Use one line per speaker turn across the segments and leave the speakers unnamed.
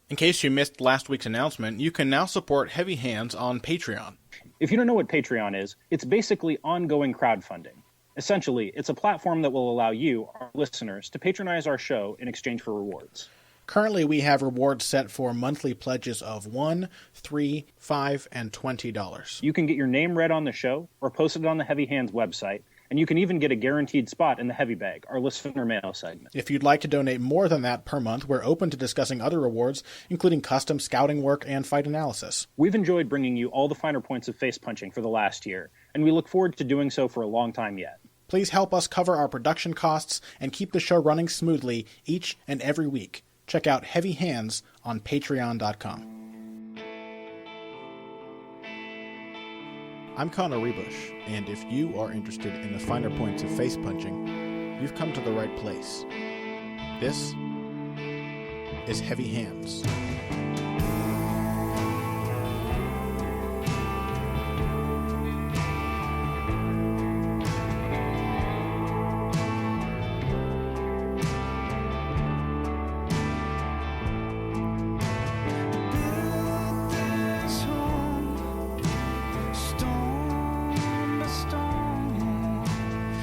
In case you missed last week's announcement, you can now support Heavy Hands on Patreon.
If you don't know what Patreon is, it's basically ongoing crowdfunding. Essentially, it's a platform that will allow you, our listeners, to patronize our show in exchange for rewards.
Currently, we have rewards set for monthly pledges of $1, $3, $5, and $20.
You can get your name read on the show or posted on the Heavy Hands website, and you can even get a guaranteed spot in the Heavy Bag, our listener mail segment.
If you'd like to donate more than that per month, we're open to discussing other rewards, including custom scouting work and fight analysis.
We've enjoyed bringing you all the finer points of face punching for the last year, and we look forward to doing so for a long time yet.
Please help us cover our production costs and keep the show running smoothly each and every week. Check out Heavy Hands on Patreon.com. I'm Connor Ruebusch, and if you are interested in the finer points of face punching, you've come to the right place. This is Heavy Hands.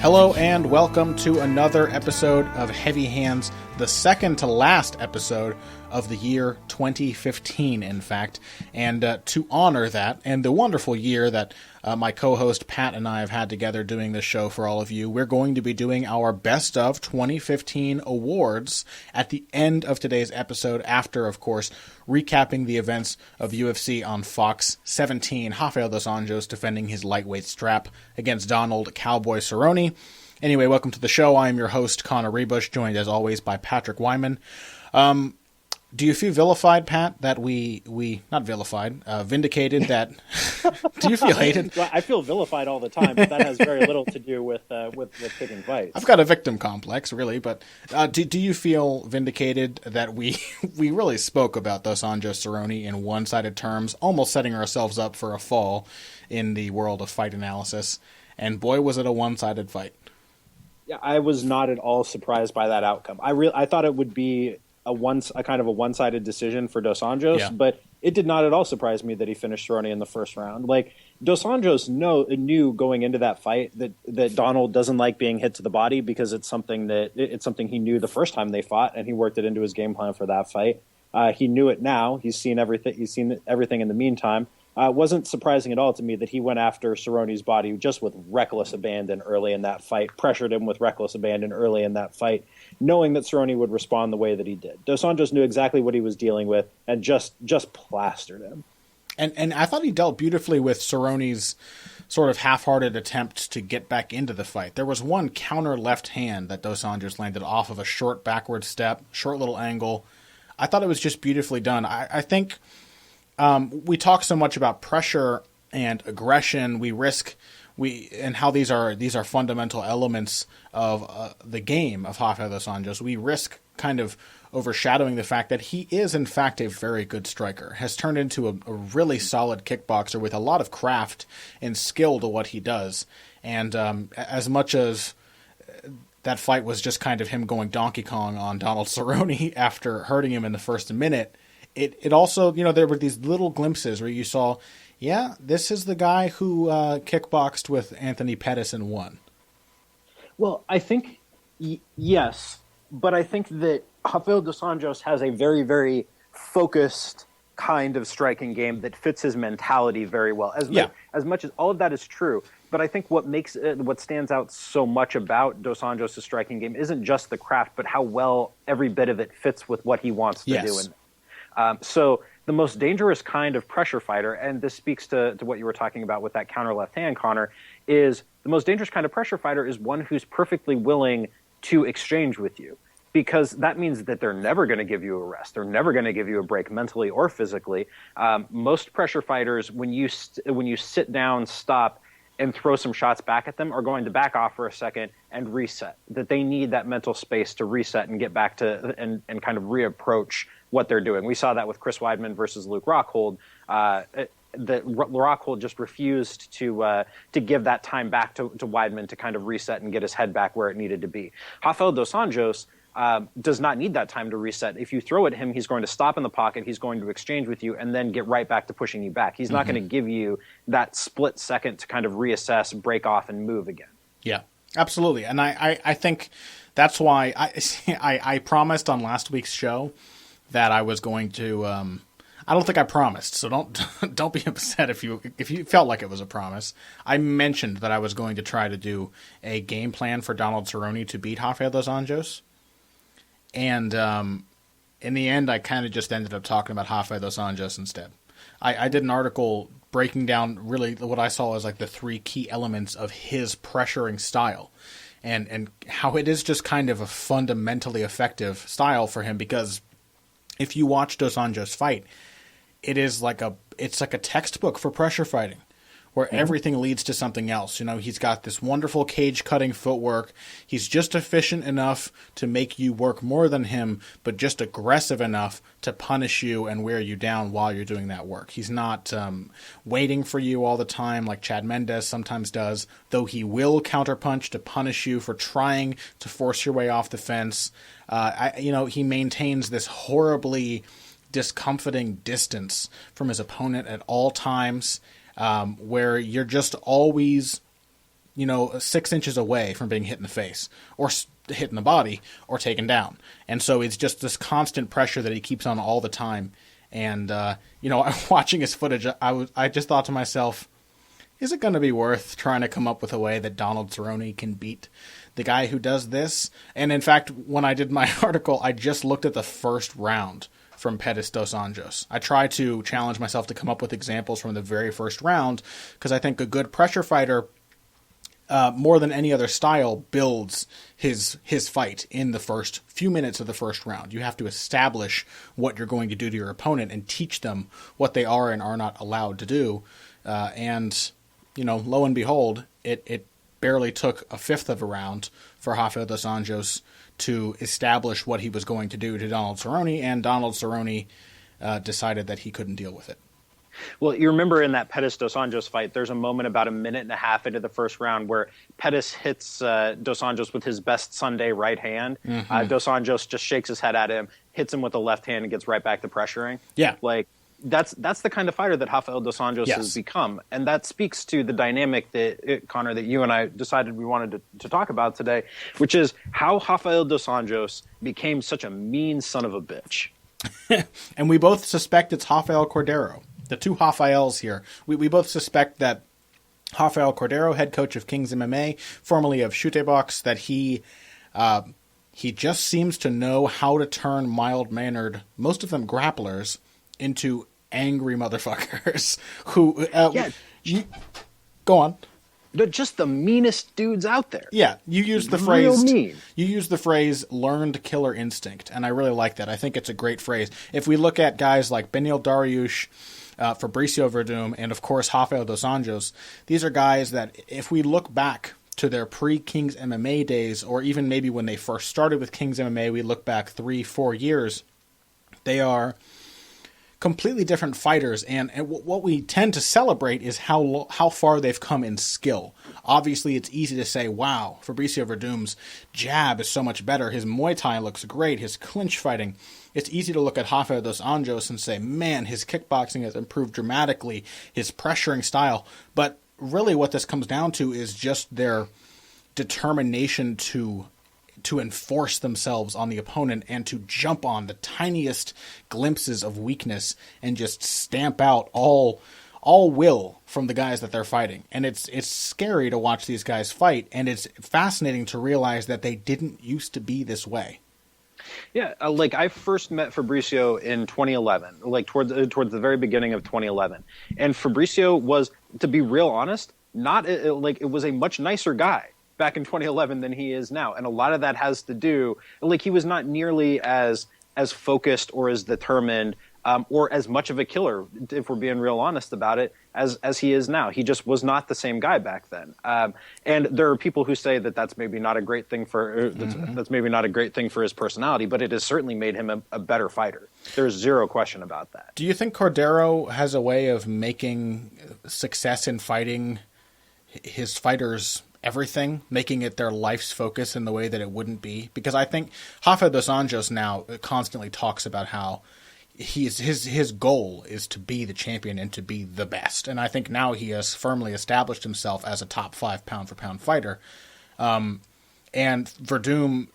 Hello and welcome to another episode of Heavy Hands, the second to last episode of the year 2015, in fact. And to honor that and the wonderful year that my co-host Pat and I have had together doing this show for all of you, we're going to be doing our Best of 2015 awards at the end of today's episode after, of course, recapping the events of UFC on Fox 17, Rafael dos Anjos defending his lightweight strap against Donald Cowboy Cerrone. Anyway, welcome to the show. I am your host, Connor Ruebusch, joined as always by Patrick Wyman. Do you feel vilified, Pat, that vindicated that... Do you feel hated?
Well, I feel vilified all the time, but that has very little to do with taking fights.
I've got a victim complex, really, but do you feel vindicated that we really spoke about Dos Anjos Cerrone in one-sided terms, almost setting ourselves up for a fall in the world of fight analysis, and boy, was it a one-sided fight.
Yeah, I was not at all surprised by that outcome. I thought it would be a kind of a one-sided decision for Dos Anjos, but it did not at all surprise me that he finished Cerrone in the first round. Like, Dos Anjos knew going into that fight that Donald doesn't like being hit to the body because it's something he knew the first time they fought, and he worked it into his game plan for that fight. He knew it now. He's seen everything in the meantime. It wasn't surprising at all to me that he went after Cerrone's body just with reckless abandon early in that fight, pressured him with reckless abandon early in that fight, knowing that Cerrone would respond the way that he did. Dos Anjos knew exactly what he was dealing with and just plastered him.
And I thought he dealt beautifully with Cerrone's sort of half-hearted attempt to get back into the fight. There was one counter left hand that Dos Anjos landed off of a short backward step, short little angle. I thought it was just beautifully done. I think... we talk so much about pressure and aggression. And how these are fundamental elements of the game of Rafael dos Anjos. We risk kind of overshadowing the fact that he is in fact a very good striker, has turned into a really solid kickboxer with a lot of craft and skill to what he does. And as much as that fight was just kind of him going Donkey Kong on Donald Cerrone after hurting him in the first minute, It also, there were these little glimpses where you saw, this is the guy who kickboxed with Anthony Pettis and won.
Well, I think, yes, but I think that Rafael dos Anjos has a very, very focused kind of striking game that fits his mentality very well. As much as all of that is true, but I think what stands out so much about Dos Anjos' striking game isn't just the craft, but how well every bit of it fits with what he wants to do. So the most dangerous kind of pressure fighter, and this speaks to what you were talking about with that counter left hand, Connor, is the most dangerous kind of pressure fighter is one who's perfectly willing to exchange with you, because that means that they're never going to give you a rest. They're never going to give you a break mentally or physically. Most pressure fighters, when you sit down, stop, and throw some shots back at them, are going to back off for a second and reset. That they need that mental space to reset and get back to and kind of reapproach what they're doing. We saw that with Chris Weidman versus Luke Rockhold. That Rockhold just refused to give that time back to Weidman to kind of reset and get his head back where it needed to be. Rafael dos Anjos does not need that time to reset. If you throw at him, he's going to stop in the pocket, he's going to exchange with you, and then get right back to pushing you back. He's not going to give you that split second to kind of reassess, break off, and move again.
Yeah, absolutely. And I think that's why I promised on last week's show that I was going to I don't think I promised, so don't be upset if you felt like it was a promise. I mentioned that I was going to try to do a game plan for Donald Cerrone to beat Rafael dos Anjos. And in the end, I kind of just ended up talking about Rafael dos Anjos instead. I did an article breaking down really what I saw as like the three key elements of his pressuring style, and how it is just kind of a fundamentally effective style for him. Because if you watch dos Anjos fight, it's like a textbook for pressure fighting, where everything leads to something else. You know, he's got this wonderful cage-cutting footwork. He's just efficient enough to make you work more than him, but just aggressive enough to punish you and wear you down while you're doing that work. He's not waiting for you all the time like Chad Mendes sometimes does, though he will counterpunch to punish you for trying to force your way off the fence. He maintains this horribly discomforting distance from his opponent at all times. Where you're just always, 6 inches away from being hit in the face or hit in the body or taken down. And so it's just this constant pressure that he keeps on all the time. And, watching his footage, I just thought to myself, is it going to be worth trying to come up with a way that Donald Cerrone can beat the guy who does this? And in fact, when I did my article, I just looked at the first round from Pettis dos Anjos. I try to challenge myself to come up with examples from the very first round, because I think a good pressure fighter, more than any other style, builds his fight in the first few minutes of the first round. You have to establish what you're going to do to your opponent and teach them what they are and are not allowed to do. Lo and behold, it barely took a fifth of a round for Rafael dos Anjos to establish what he was going to do to Donald Cerrone, and Donald Cerrone decided that he couldn't deal with it.
Well, you remember in that Pettis dos Anjos fight, there's a moment about a minute and a half into the first round where Pettis hits dos Anjos with his best Sunday right hand. Dos Anjos just shakes his head at him, hits him with the left hand, and gets right back to pressuring.
Yeah.
That's the kind of fighter that Rafael dos Anjos has become. And that speaks to the dynamic Connor, that you and I decided we wanted to talk about today, which is how Rafael dos Anjos became such a mean son of a bitch.
And we both suspect it's Rafael Cordero. The two Rafaels here. We both suspect that Rafael Cordero, head coach of Kings MMA, formerly of Chute Box, that he just seems to know how to turn mild-mannered, most of them grapplers, into angry motherfuckers who go on.
They're just the meanest dudes out there.
Yeah, you use the phrase. You use the phrase "learned killer instinct," and I really like that. I think it's a great phrase. If we look at guys like Beneil Dariush, Fabricio Verdum, and of course Rafael dos Anjos, these are guys that, if we look back to their pre-Kings MMA days, or even maybe when they first started with Kings MMA, we look back 3-4 years, they are completely different fighters, and what we tend to celebrate is how far they've come in skill. Obviously, it's easy to say, wow, Fabricio Verdum's jab is so much better, his Muay Thai looks great, his clinch fighting. It's easy to look at Rafael dos Anjos and say, man, his kickboxing has improved dramatically, his pressuring style. But really what this comes down to is just their determination to enforce themselves on the opponent and to jump on the tiniest glimpses of weakness and just stamp out all will from the guys that they're fighting. And it's scary to watch these guys fight, and it's fascinating to realize that they didn't used to be this way.
Yeah, I first met Fabricio in 2011, towards the very beginning of 2011. And Fabricio was, to be real honest, it was a much nicer guy back in 2011 than he is now. And a lot of that has to do, he was not nearly as focused or as determined or as much of a killer, if we're being real honest about it, as he is now. He just was not the same guy back then. And there are people who say that that's maybe not a great thing that's maybe not a great thing for his personality, but it has certainly made him a better fighter. There's zero question about that.
Do you think Cordero has a way of making success in fighting his fighters everything, making it their life's focus in the way that it wouldn't be. Because I think Rafael dos Anjos now constantly talks about how his goal is to be the champion and to be the best. And I think now he has firmly established himself as a top 5 pound-for-pound fighter. And Verdum,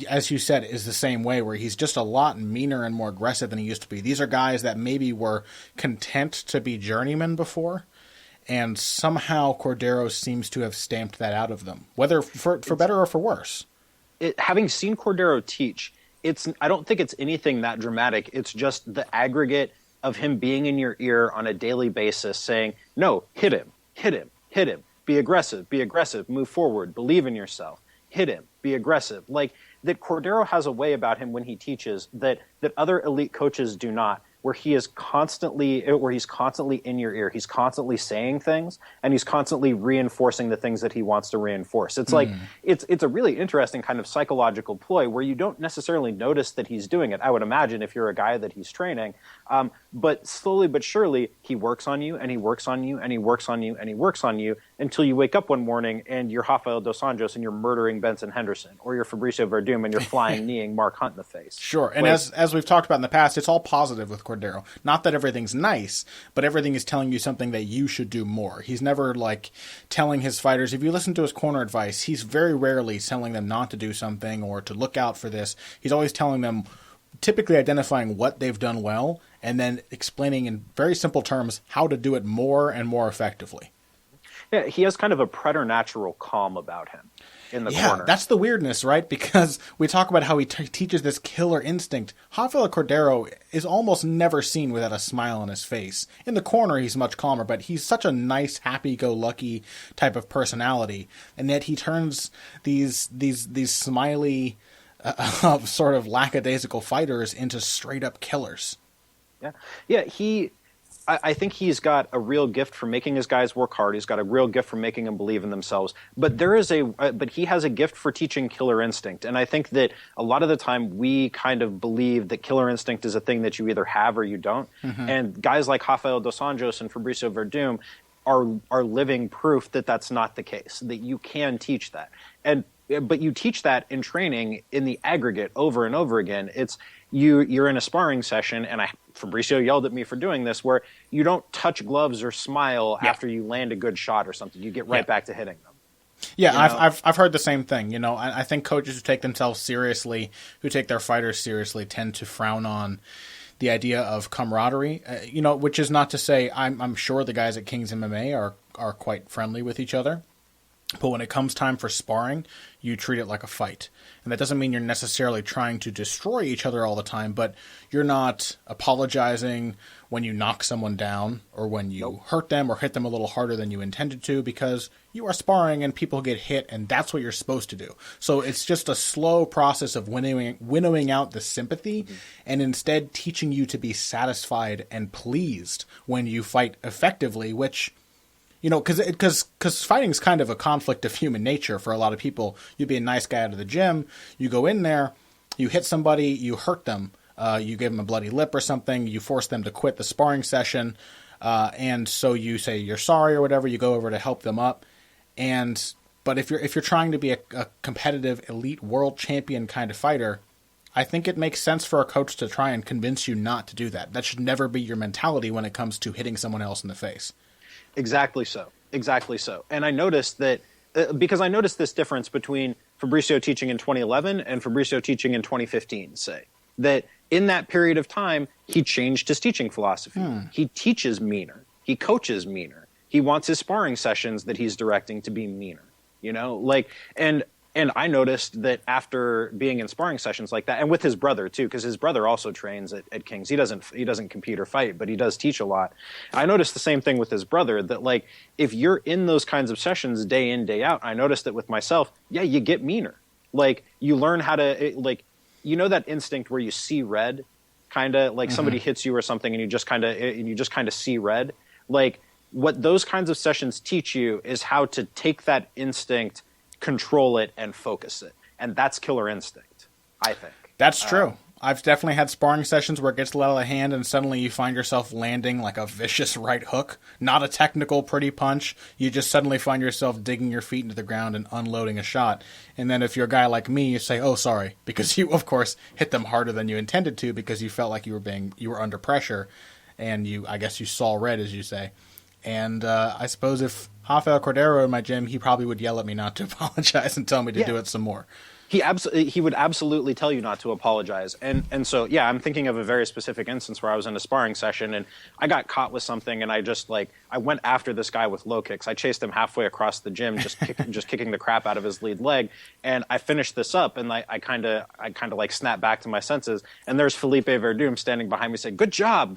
as you said, is the same way, where he's just a lot meaner and more aggressive than he used to be. These are guys that maybe were content to be journeymen before, and somehow Cordero seems to have stamped that out of them, whether for better or for worse.
Having seen Cordero teach, I don't think it's anything that dramatic. It's just the aggregate of him being in your ear on a daily basis saying, no, hit him, hit him, hit him, be aggressive, move forward, believe in yourself, hit him, be aggressive. Like, that Cordero has a way about him when he teaches that other elite coaches do not, where he's constantly in your ear. He's constantly saying things, and he's constantly reinforcing the things that he wants to reinforce. It's like, it's a really interesting kind of psychological ploy where you don't necessarily notice that he's doing it, I would imagine, if you're a guy that he's training. But slowly but surely, he works on you, and he works on you, and he works on you, and he works on you, until you wake up one morning and you're Rafael dos Anjos and you're murdering Benson Henderson, or you're Fabricio Verdum and you're flying kneeing Mark Hunt in the face.
Sure, and as we've talked about in the past, it's all positive with Cordero. Not that everything's nice, but everything is telling you something that you should do more. He's never like telling his fighters, if you listen to his corner advice, he's very rarely telling them not to do something or to look out for this. He's always telling them, typically identifying what they've done well, and then explaining in very simple terms how to do it more and more effectively.
Yeah, he has kind of a preternatural calm about him in the corner. Yeah,
that's the weirdness, right? Because we talk about how he teaches this killer instinct. Rafael Cordero is almost never seen without a smile on his face. In the corner, he's much calmer, but he's such a nice, happy-go-lucky type of personality, and yet he turns these smiley, sort of lackadaisical fighters into straight-up killers.
Yeah. I think he's got a real gift for making his guys work hard. He's got a real gift for making them believe in themselves. But but he has a gift for teaching killer instinct. And I think that a lot of the time we kind of believe that killer instinct is a thing that you either have or you don't. Mm-hmm. And guys like Rafael dos Anjos and Fabricio Verdum are living proof that that's not the case, that you can teach that. But you teach that in training in the aggregate over and over again. You're in a sparring session, and Fabricio yelled at me for doing this, where you don't touch gloves or smile after you land a good shot or something. You get right back to hitting them.
Yeah, I've heard the same thing. You know, I think coaches who take themselves seriously, who take their fighters seriously, tend to frown on the idea of camaraderie. Which is not to say I'm sure the guys at King's MMA are quite friendly with each other. But when it comes time for sparring, you treat it like a fight. And that doesn't mean you're necessarily trying to destroy each other all the time, but you're not apologizing when you knock someone down or when you hurt them or hit them a little harder than you intended to, because you are sparring and people get hit, and that's what you're supposed to do. So it's just a slow process of winnowing out the sympathy and instead teaching you to be satisfied and pleased when you fight effectively, which... because fighting is kind of a conflict of human nature for a lot of people. You'd be a nice guy out of the gym. You go in there, you hit somebody, you hurt them, you give them a bloody lip or something, you force them to quit the sparring session, and so you say you're sorry or whatever. You go over to help them up, but if you're trying to be a competitive elite world champion kind of fighter, I think it makes sense for a coach to try and convince you not to do that. That should never be your mentality when it comes to hitting someone else in the face.
Exactly so. And I noticed that because I noticed this difference between Fabricio teaching in 2011 and Fabricio teaching in 2015, say, that in that period of time, he changed his teaching philosophy. He teaches meaner. He coaches meaner. He wants his sparring sessions that he's directing to be meaner, And I noticed that after being in sparring sessions like that, and with his brother too, because his brother also trains at King's. He doesn't compete or fight, but he does teach a lot. I noticed the same thing with his brother, that if you're in those kinds of sessions day in, day out, I noticed that with myself, you get meaner. You learn how to, that instinct where you see red, kind of somebody hits you or something and you just kind of see red. What those kinds of sessions teach you is how to take that instinct, control it, and focus it. And that's killer instinct, I think.
That's true. I've definitely had sparring sessions where it gets let out of hand and suddenly you find yourself landing like a vicious right hook. Not a technical, pretty punch. You just suddenly find yourself digging your feet into the ground and unloading a shot. And then if you're a guy like me, you say, oh, sorry. Because you, of course, hit them harder than you intended to because you felt like you were under pressure. And I guess you saw red, as you say. And I suppose if Rafael Cordero in my gym, he probably would yell at me not to apologize and tell me to do it some more.
He would absolutely tell you not to apologize. And so, yeah, I'm thinking of a very specific instance where I was in a sparring session and I got caught with something and I went after this guy with low kicks. I chased him halfway across the gym, just kicking the crap out of his lead leg. And I finished this up and I kind of like snapped back to my senses. And there's Felipe Verdum standing behind me saying, good job.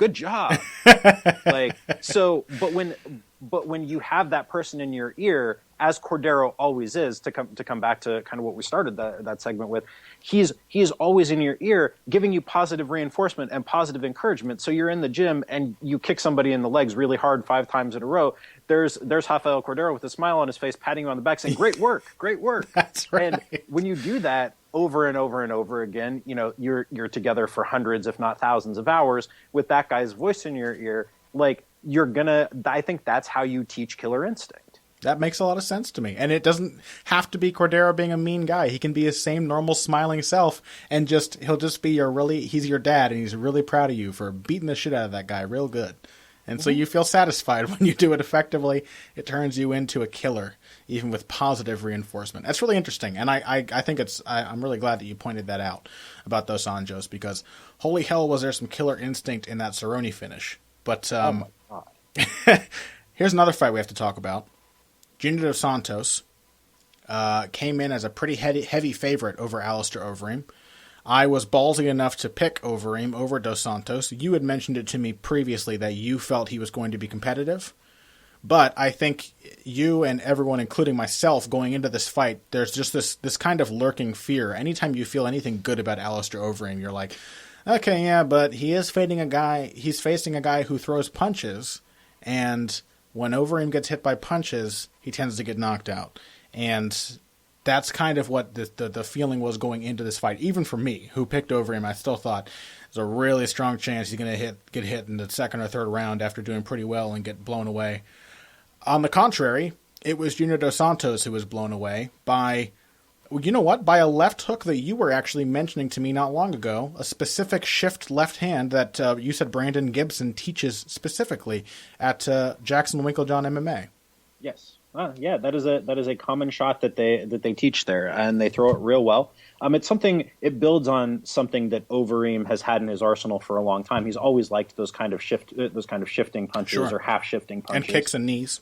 But when you have that person in your ear, as Cordero always is, to come back to kind of what we started that segment with, he's always in your ear, giving you positive reinforcement and positive encouragement. So you're in the gym and you kick somebody in the legs really hard 5 times in a row. There's Rafael Cordero with a smile on his face, patting you on the back, saying, "Great work, great work."
That's right.
And when you do that over and over and over again, you're together for hundreds, if not thousands, of hours with that guy's voice in your ear. Like I think that's how you teach killer instinct.
That makes a lot of sense to me. And it doesn't have to be Cordero being a mean guy. He can be his same normal smiling self and he'll just be he's your dad and he's really proud of you for beating the shit out of that guy real good. And so you feel satisfied when you do it effectively. It turns you into a killer, even with positive reinforcement. That's really interesting. And I think I'm really glad that you pointed that out about Dos Anjos because holy hell was there some killer instinct in that Cerrone finish. But here's another fight we have to talk about. Junior Dos Santos came in as a pretty heavy favorite over Alistair Overeem. I was ballsy enough to pick Overeem over Dos Santos. You had mentioned it to me previously that you felt he was going to be competitive. But I think you and everyone, including myself, going into this fight, there's just this kind of lurking fear. Anytime you feel anything good about Alistair Overeem, you're like, okay, yeah, but he's facing a guy who throws punches, and when Overeem gets hit by punches, he tends to get knocked out. And that's kind of what the feeling was going into this fight. Even for me, who picked Overeem, I still thought there's a really strong chance he's going to get hit in the second or third round after doing pretty well and get blown away. On the contrary, it was Junior Dos Santos who was blown away by a left hook that you were actually mentioning to me not long ago, a specific shift left hand that you said Brandon Gibson teaches specifically at Jackson Winklejohn MMA.
Yes. Yeah, that is a common shot that they teach there, and they throw it real well. It builds on something that Overeem has had in his arsenal for a long time. He's always liked those kind of shifting punches or half shifting punches
and kicks and knees.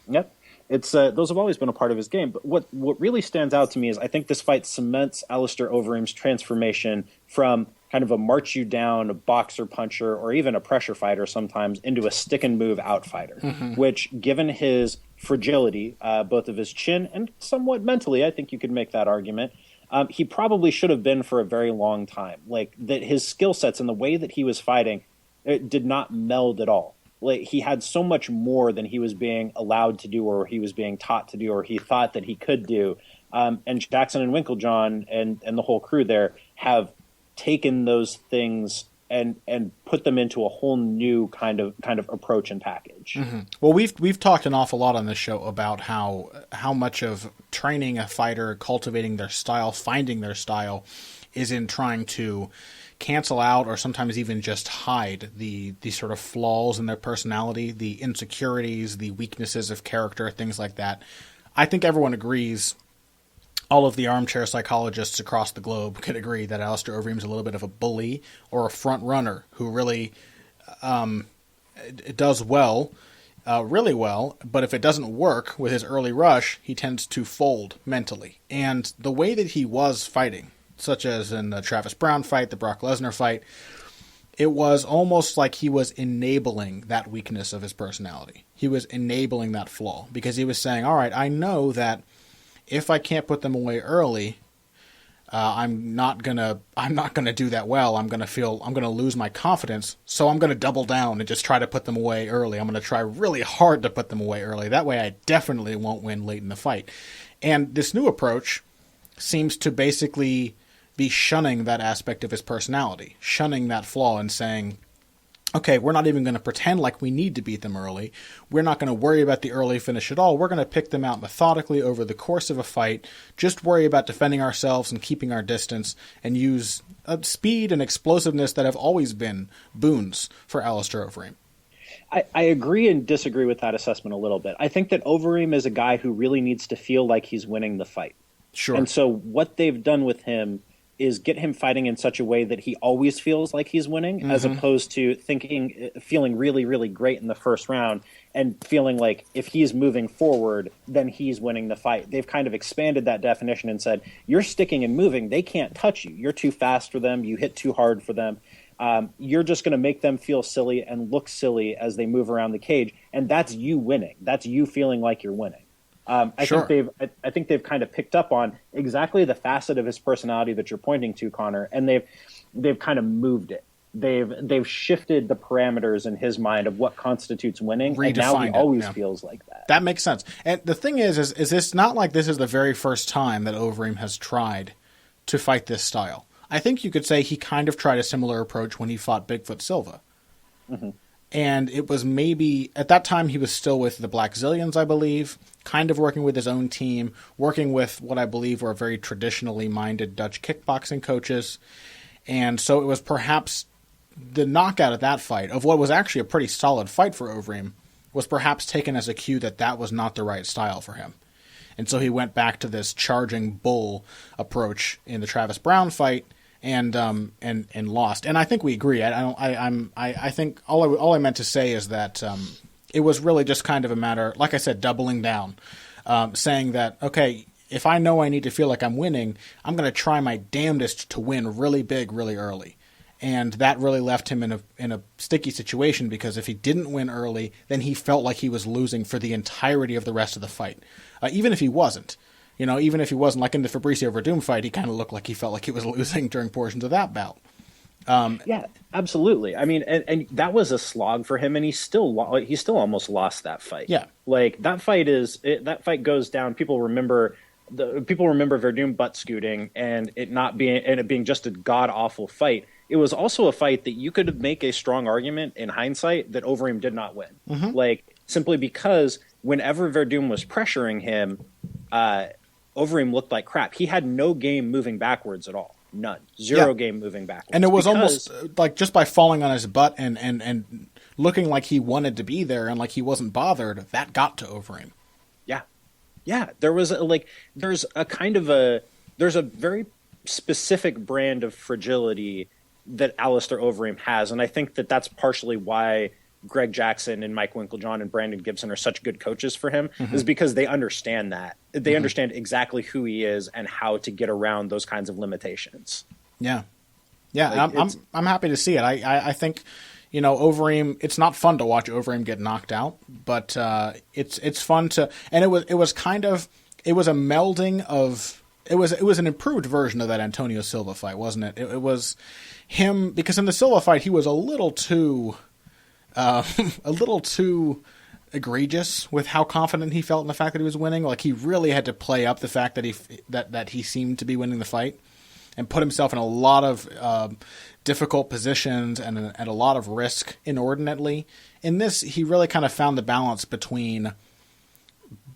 Yep. It's those have always been a part of his game. But what really stands out to me is I think this fight cements Alistair Overeem's transformation from kind of a march you down, a boxer puncher, or even a pressure fighter sometimes into a stick and move out fighter, which given his fragility, both of his chin and somewhat mentally, I think you could make that argument, he probably should have been for a very long time. Like that his skill sets and the way that he was fighting, it did not meld at all. Like he had so much more than he was being allowed to do or he was being taught to do or he thought that he could do. And Jackson and Winklejohn and the whole crew there have taken those things and put them into a whole new kind of approach and package.
Mm-hmm. Well, we've talked an awful lot on this show about how much of training a fighter, cultivating their style, finding their style, is in trying to cancel out or sometimes even just hide the sort of flaws in their personality, the insecurities, the weaknesses of character, things like that. I think everyone agrees, all of the armchair psychologists across the globe could agree that Alistair Overeem's a little bit of a bully or a front runner who really does well, really well, but if it doesn't work with his early rush, he tends to fold mentally. And the way that he was fighting, such as in the Travis Brown fight, the Brock Lesnar fight, it was almost like he was enabling that weakness of his personality. He was enabling that flaw because he was saying, all right, I know that if I can't put them away early, I'm not gonna do that well. I'm gonna lose my confidence. So I'm gonna double down and just try to put them away early. I'm gonna try really hard to put them away early. That way I definitely won't win late in the fight. And this new approach seems to basically be shunning that aspect of his personality, shunning that flaw and saying, okay, we're not even going to pretend like we need to beat them early. We're not going to worry about the early finish at all. We're going to pick them out methodically over the course of a fight, just worry about defending ourselves and keeping our distance, and use speed and explosiveness that have always been boons for Alistair Overeem.
I agree and disagree with that assessment a little bit. I think that Overeem is a guy who really needs to feel like he's winning the fight.
Sure.
And so what they've done with him is get him fighting in such a way that he always feels like he's winning, as opposed to feeling really, really great in the first round and feeling like if he's moving forward, then he's winning the fight. They've kind of expanded that definition and said, you're sticking and moving. They can't touch you. You're too fast for them. You hit too hard for them. You're just going to make them feel silly and look silly as they move around the cage. And that's you winning. That's you feeling like you're winning. I think they've kind of picked up on exactly the facet of his personality that you're pointing to, Connor, and they've kind of moved it. They've shifted the parameters in his mind of what constitutes winning, and now he always feels like that.
That makes sense. And the thing is this not like this is the very first time that Overeem has tried to fight this style. I think you could say he kind of tried a similar approach when he fought Bigfoot Silva. Mm-hmm. And it was maybe, at that time he was still with the Black Zillions, I believe, kind of working with his own team, working with what I believe were very traditionally minded Dutch kickboxing coaches. And so it was perhaps the knockout at that fight, of what was actually a pretty solid fight for Overeem, was perhaps taken as a cue that that was not the right style for him. And so he went back to this charging bull approach in the Travis Brown fight, and lost. And I think we agree. I think all I meant to say is that it was really just kind of a matter, like I said, doubling down, saying that, okay, if I know I need to feel like I'm winning, I'm going to try my damnedest to win really big, really early. And that really left him in a sticky situation, because if he didn't win early, then he felt like he was losing for the entirety of the rest of the fight, even if he wasn't. Even if he wasn't, like in the Fabricio Verdum fight, he kind of looked like he felt like he was losing during portions of that bout.
Yeah, absolutely. I mean, and that was a slog for him, and he still almost lost that fight.
Yeah,
like that fight goes down. People remember Verdum butt scooting and it being just a god awful fight. It was also a fight that you could make a strong argument in hindsight that Overeem did not win. Mm-hmm. Simply because whenever Verdum was pressuring him, Overeem looked like crap. He had no game moving backwards at all. None. Zero game moving backwards.
And it was almost like just by falling on his butt and looking like he wanted to be there and like he wasn't bothered, that got to Overeem.
Yeah. Yeah. There's a very specific brand of fragility that Alistair Overeem has. And I think that that's partially why Greg Jackson and Mike Winklejohn and Brandon Gibson are such good coaches for him, is because they understand that. They understand exactly who he is and how to get around those kinds of limitations.
Yeah. Yeah. I'm happy to see it. I think, Overeem, it's not fun to watch Overeem get knocked out, but it's fun to, and it was a melding of, it was an improved version of that Antonio Silva fight, wasn't it? It was him, because in the Silva fight, he was a little too egregious with how confident he felt in the fact that he was winning. Like, he really had to play up the fact that he seemed to be winning the fight, and put himself in a lot of difficult positions and a lot of risk inordinately. In this, he really kind of found the balance between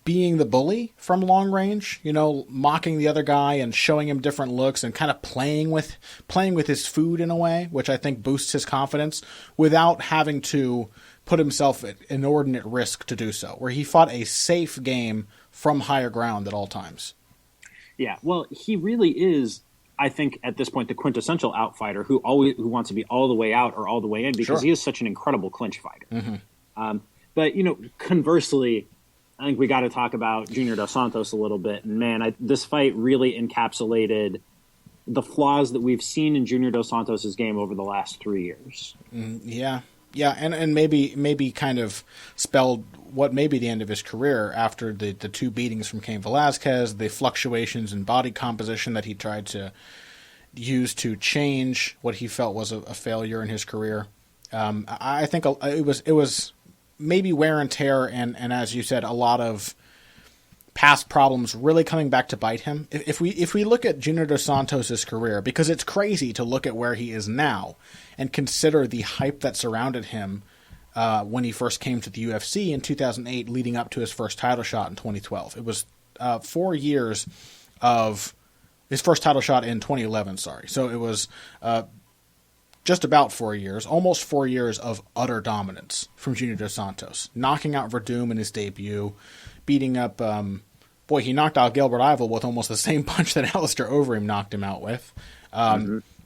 being the bully from long range, mocking the other guy and showing him different looks and kind of playing with his food in a way, which I think boosts his confidence, without having to put himself at inordinate risk to do so, where he fought a safe game from higher ground at all times.
Yeah, well, he really is, I think, at this point, the quintessential outfighter who wants to be all the way out or all the way in, because he is such an incredible clinch fighter. Mm-hmm. But conversely, I think we got to talk about Junior Dos Santos a little bit. And man, this fight really encapsulated the flaws that we've seen in Junior Dos Santos' game over the last 3 years.
Yeah, and maybe kind of spelled what may be the end of his career after the two beatings from Cain Velasquez, the fluctuations in body composition that he tried to use to change what he felt was a failure in his career. I think it was maybe wear and tear, and as you said, a lot of past problems really coming back to bite him. If we look at Junior Dos Santos' career, because it's crazy to look at where he is now and consider the hype that surrounded him when he first came to the UFC in 2008, leading up to his first title shot in 2012. It was 4 years of his first title shot in 2011. Sorry, so it was just about 4 years, almost 4 years of utter dominance from Junior Dos Santos, knocking out Verdum in his debut, beating up, he knocked out Gilbert Yvel with almost the same punch that Alistair Overeem knocked him out with,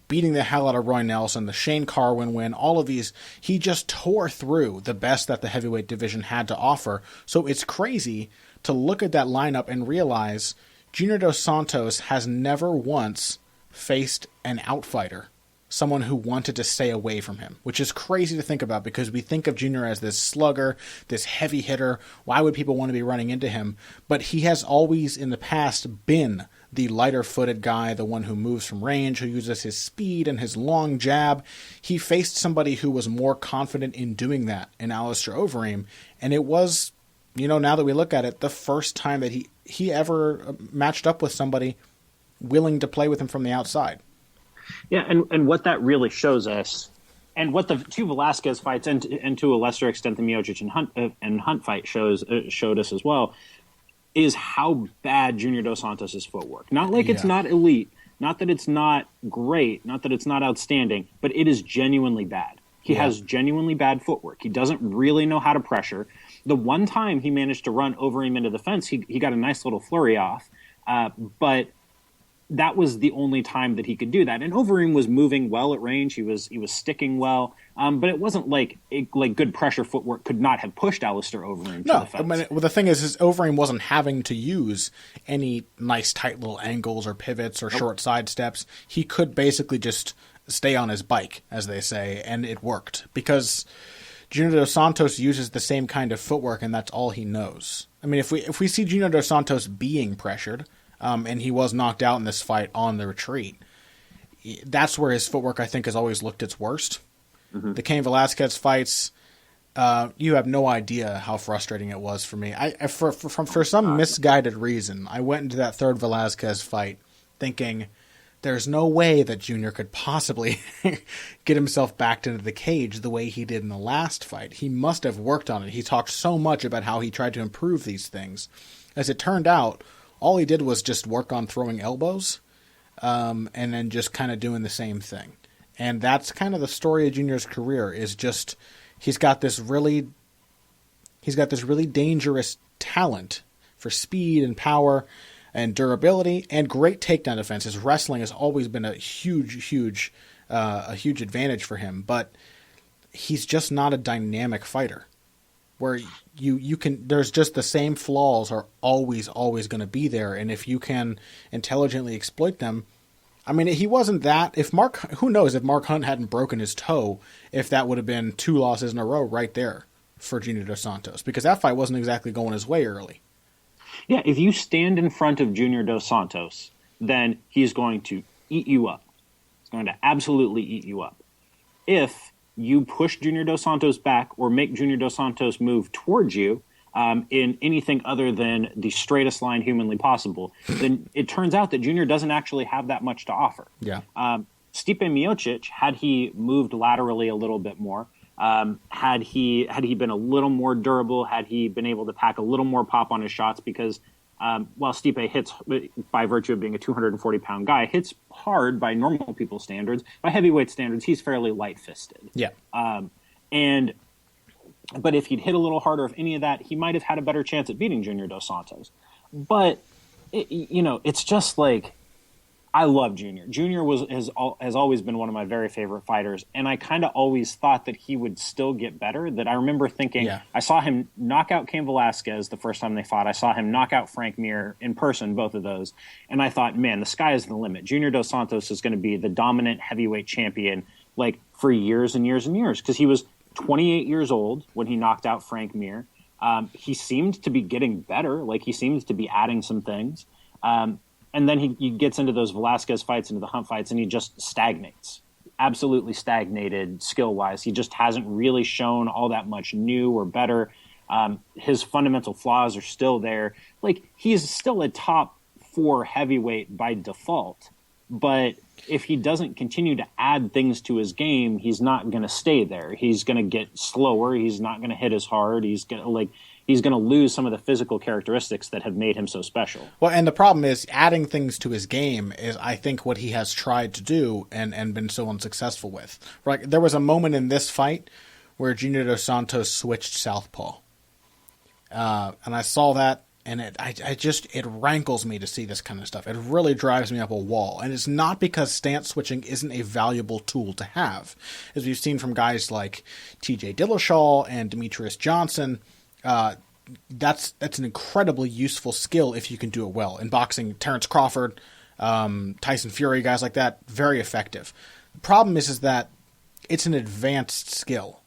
beating the hell out of Roy Nelson, the Shane Carwin win, all of these. He just tore through the best that the heavyweight division had to offer. So it's crazy to look at that lineup and realize Junior Dos Santos has never once faced an outfighter, someone who wanted to stay away from him, which is crazy to think about because we think of Junior as this slugger, this heavy hitter. Why would people want to be running into him? But he has always in the past been the lighter-footed guy, the one who moves from range, who uses his speed and his long jab. He faced somebody who was more confident in doing that in Alistair Overeem, and it was, now that we look at it, the first time that he ever matched up with somebody willing to play with him from the outside.
Yeah, and what that really shows us, and what the two Velasquez fights, and to a lesser extent the Miocic and Hunt fight showed us as well, is how bad Junior Dos Santos' footwork. Not like it's not elite, not that it's not great, not that it's not outstanding, but it is genuinely bad. He has genuinely bad footwork. He doesn't really know how to pressure. The one time he managed to run Overeem into the fence, he got a nice little flurry off, but that was the only time that he could do that. And Overeem was moving well at range. He was sticking well, but it wasn't like good pressure footwork could not have pushed Alistair Overeem to the fence.
I mean, the thing is Overeem wasn't having to use any nice tight little angles or pivots or short side steps. He could basically just stay on his bike, as they say, and it worked because Junior Dos Santos uses the same kind of footwork, and that's all he knows. I mean, if we see Junior Dos Santos being pressured, and he was knocked out in this fight on the retreat, that's where his footwork, I think, has always looked its worst. Mm-hmm. The Cain Velasquez fights, you have no idea how frustrating it was for me. For some misguided reason, I went into that third Velasquez fight thinking there's no way that Junior could possibly get himself backed into the cage the way he did in the last fight. He must have worked on it. He talked so much about how he tried to improve these things. As it turned out, all he did was just work on throwing elbows, and then just kind of doing the same thing. And that's kind of the story of Junior's career, is just he's got this really dangerous talent for speed and power and durability and great takedown defense. His wrestling has always been a huge advantage for him, but he's just not a dynamic fighter. Where you can, there's just the same flaws are always going to be there, and if you can intelligently exploit them, I mean, he wasn't that. Who knows if Mark Hunt hadn't broken his toe, if that would have been 2 losses in a row right there for Junior Dos Santos, because that fight wasn't exactly going his way early.
Yeah, if you stand in front of Junior Dos Santos, then he's going to eat you up. He's going to absolutely eat you up. If you push Junior Dos Santos back or make Junior Dos Santos move towards you in anything other than the straightest line humanly possible, then it turns out that Junior doesn't actually have that much to offer.
Yeah.
Stipe Miocic, had he moved laterally a little bit more, had he been a little more durable, had he been able to pack a little more pop on his shots, because while Stipe hits, by virtue of being a 240-pound guy, hits hard by normal people's standards. By heavyweight standards, he's fairly light-fisted.
Yeah.
But if he'd hit a little harder, if any of that, he might have had a better chance at beating Junior Dos Santos. But, it's just like, I love Junior. Junior has always been one of my very favorite fighters, and I kind of always thought that he would still get better. That I remember thinking, I saw him knock out Cain Velasquez the first time they fought. I saw him knock out Frank Mir in person, both of those, and I thought, man, the sky is the limit. Junior Dos Santos is going to be the dominant heavyweight champion, like, for years and years and years, because he was 28 years old when he knocked out Frank Mir. He seemed to be getting better, like he seemed to be adding some things. And then he gets into those Velasquez fights, into the Hunt fights, and he just stagnates. Absolutely stagnated skill-wise. He just hasn't really shown all that much new or better. His fundamental flaws are still there. Like, he's still a top 4 heavyweight by default, but if he doesn't continue to add things to his game, he's not going to stay there. He's going to get slower. He's not going to hit as hard. He's going to lose some of the physical characteristics that have made him so special.
Well, and the problem is adding things to his game is, I think, what he has tried to do and been so unsuccessful with. Right? There was a moment in this fight where Junior Dos Santos switched southpaw. And I saw that, and it rankles me to see this kind of stuff. It really drives me up a wall. And it's not because stance switching isn't a valuable tool to have. As we've seen from guys like TJ Dillashaw and Demetrius Johnson, that's an incredibly useful skill if you can do it well. In boxing, Terrence Crawford, Tyson Fury, guys like that, very effective. The problem is that it's an advanced skill.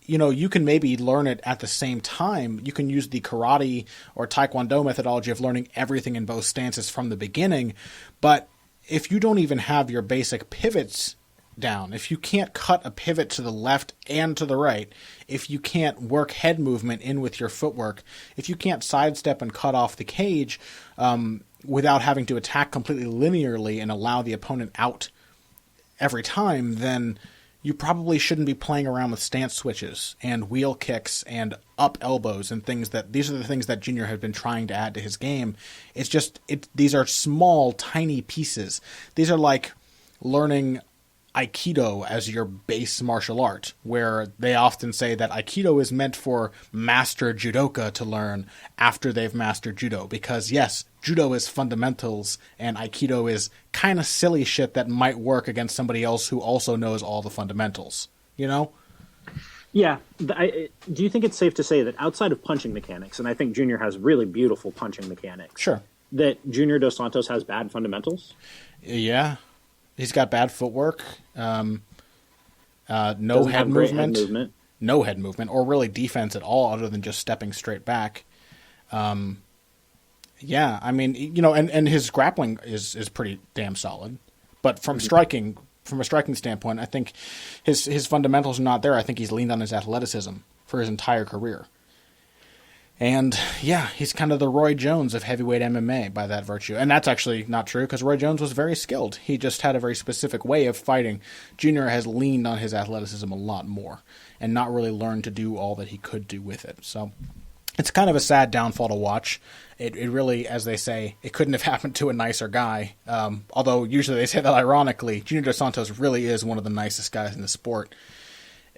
You can maybe learn it at the same time. You can use the karate or taekwondo methodology of learning everything in both stances from the beginning. But if you don't even have your basic pivots down, if you can't cut a pivot to the left and to the right, if you can't work head movement in with your footwork, if you can't sidestep and cut off the cage without having to attack completely linearly and allow the opponent out every time, then you probably shouldn't be playing around with stance switches and wheel kicks and up elbows and things these are the things that Junior has been trying to add to his game. It's just, these are small, tiny pieces. These are like learning Aikido as your base martial art, where they often say that Aikido is meant for master judoka to learn after they've mastered judo. Because yes, judo is fundamentals and Aikido is kind of silly shit that might work against somebody else who also knows all the fundamentals, you know?
Yeah. Do you think it's safe to say that outside of punching mechanics, and I think Junior has really beautiful punching mechanics,
sure,
that Junior Dos Santos has bad fundamentals?
Yeah. He's got bad footwork, no head movement, no head movement, or really defense at all, other than just stepping straight back. Yeah, I mean, and his grappling is pretty damn solid, but from a striking standpoint, I think his fundamentals are not there. I think he's leaned on his athleticism for his entire career. And, yeah, he's kind of the Roy Jones of heavyweight MMA by that virtue. And that's actually not true, because Roy Jones was very skilled. He just had a very specific way of fighting. Junior has leaned on his athleticism a lot more and not really learned to do all that he could do with it. So it's kind of a sad downfall to watch. It really, as they say, it couldn't have happened to a nicer guy. Although usually they say that ironically. Junior Dos Santos really is one of the nicest guys in the sport.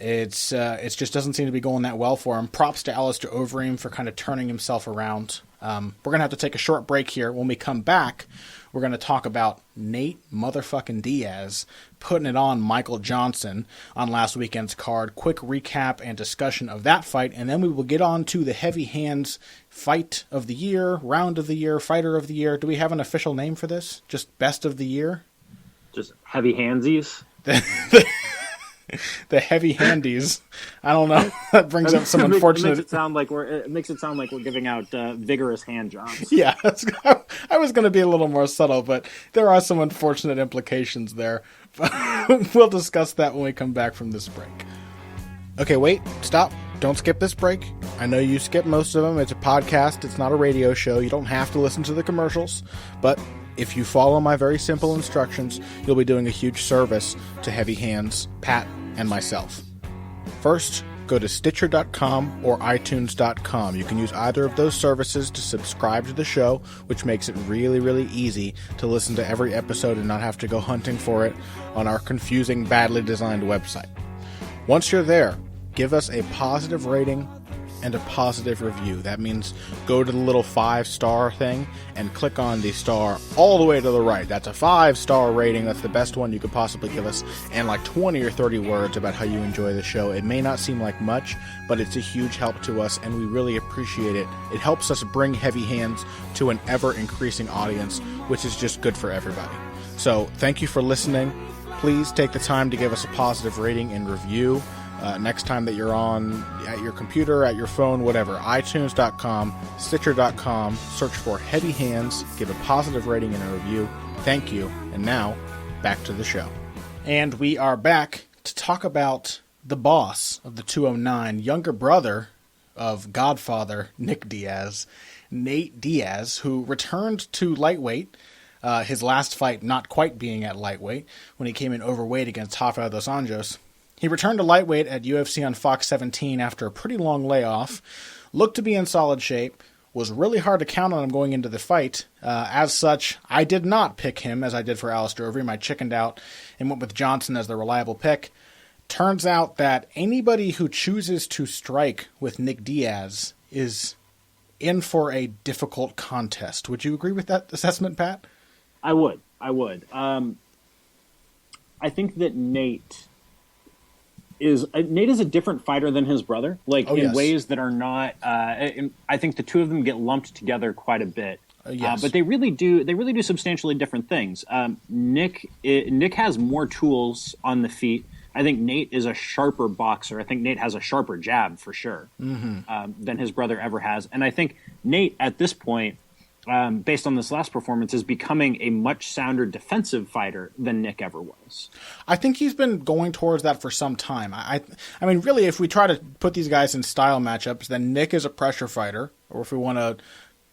It just doesn't seem to be going that well for him. Props to Alistair Overeem for kind of turning himself around. We're going to have to take a short break here. When we come back, we're going to talk about Nate motherfucking Diaz putting it on Michael Johnson on last weekend's card. Quick recap and discussion of that fight, and then we will get on to the Heavy Hands Fight of the Year, Round of the Year, Fighter of the Year. Do we have an official name for this? Just Best of the Year?
Just Heavy Handsies?
The heavy handies. I don't know. That brings up some unfortunate.
It makes it sound like we're giving out vigorous hand jobs.
Yeah, I was going to be a little more subtle, but there are some unfortunate implications there. We'll discuss that when we come back from this break. Okay, wait, stop. Don't skip this break. I know you skip most of them. It's a podcast. It's not a radio show. You don't have to listen to the commercials, but if you follow my very simple instructions, you'll be doing a huge service to Heavy Hands, Pat, and myself. First, go to Stitcher.com or iTunes.com. You can use either of those services to subscribe to the show, which makes it really, really easy to listen to every episode and not have to go hunting for it on our confusing, badly designed website. Once you're there, give us a positive rating and a positive review. That means go to the little 5-star thing and click on the star all the way to the right. That's a 5-star rating. That's the best one you could possibly give us, and like 20 or 30 words about how you enjoy the show. It may not seem like much, but it's a huge help to us, and we really appreciate it. It helps us bring Heavy Hands to an ever-increasing audience, which is just good for everybody. So thank you for listening. Please take the time to give us a positive rating and review. Next time that you're on at your computer, at your phone, whatever, iTunes.com, Stitcher.com, search for Heavy Hands, give a positive rating and a review. Thank you. And now, back to the show. And we are back to talk about the boss of the 209, younger brother of Godfather Nick Diaz, Nate Diaz, who returned to lightweight, his last fight not quite being at lightweight, when he came in overweight against Rafael dos Anjos. He returned to lightweight at UFC on Fox 17 after a pretty long layoff, looked to be in solid shape, was really hard to count on him going into the fight. As such, I did not pick him as I did for Alistair Overeem. I chickened out and went with Johnson as the reliable pick. Turns out that anybody who chooses to strike with Nick Diaz is in for a difficult contest. Would you agree with that assessment, Pat?
I would. I think that Nate is a different fighter than his brother, in ways that are not. I think the two of them get lumped together quite a bit.
Yes.
But they really do substantially different things. Nick has more tools on the feet. I think Nate is a sharper boxer. I think Nate has a sharper jab for sure than his brother ever has. And I think Nate at this point, based on this last performance, is becoming a much sounder defensive fighter than Nick ever was.
I think he's been going towards that for some time. I mean, really, if we try to put these guys in style matchups, then Nick is a pressure fighter, or if we want to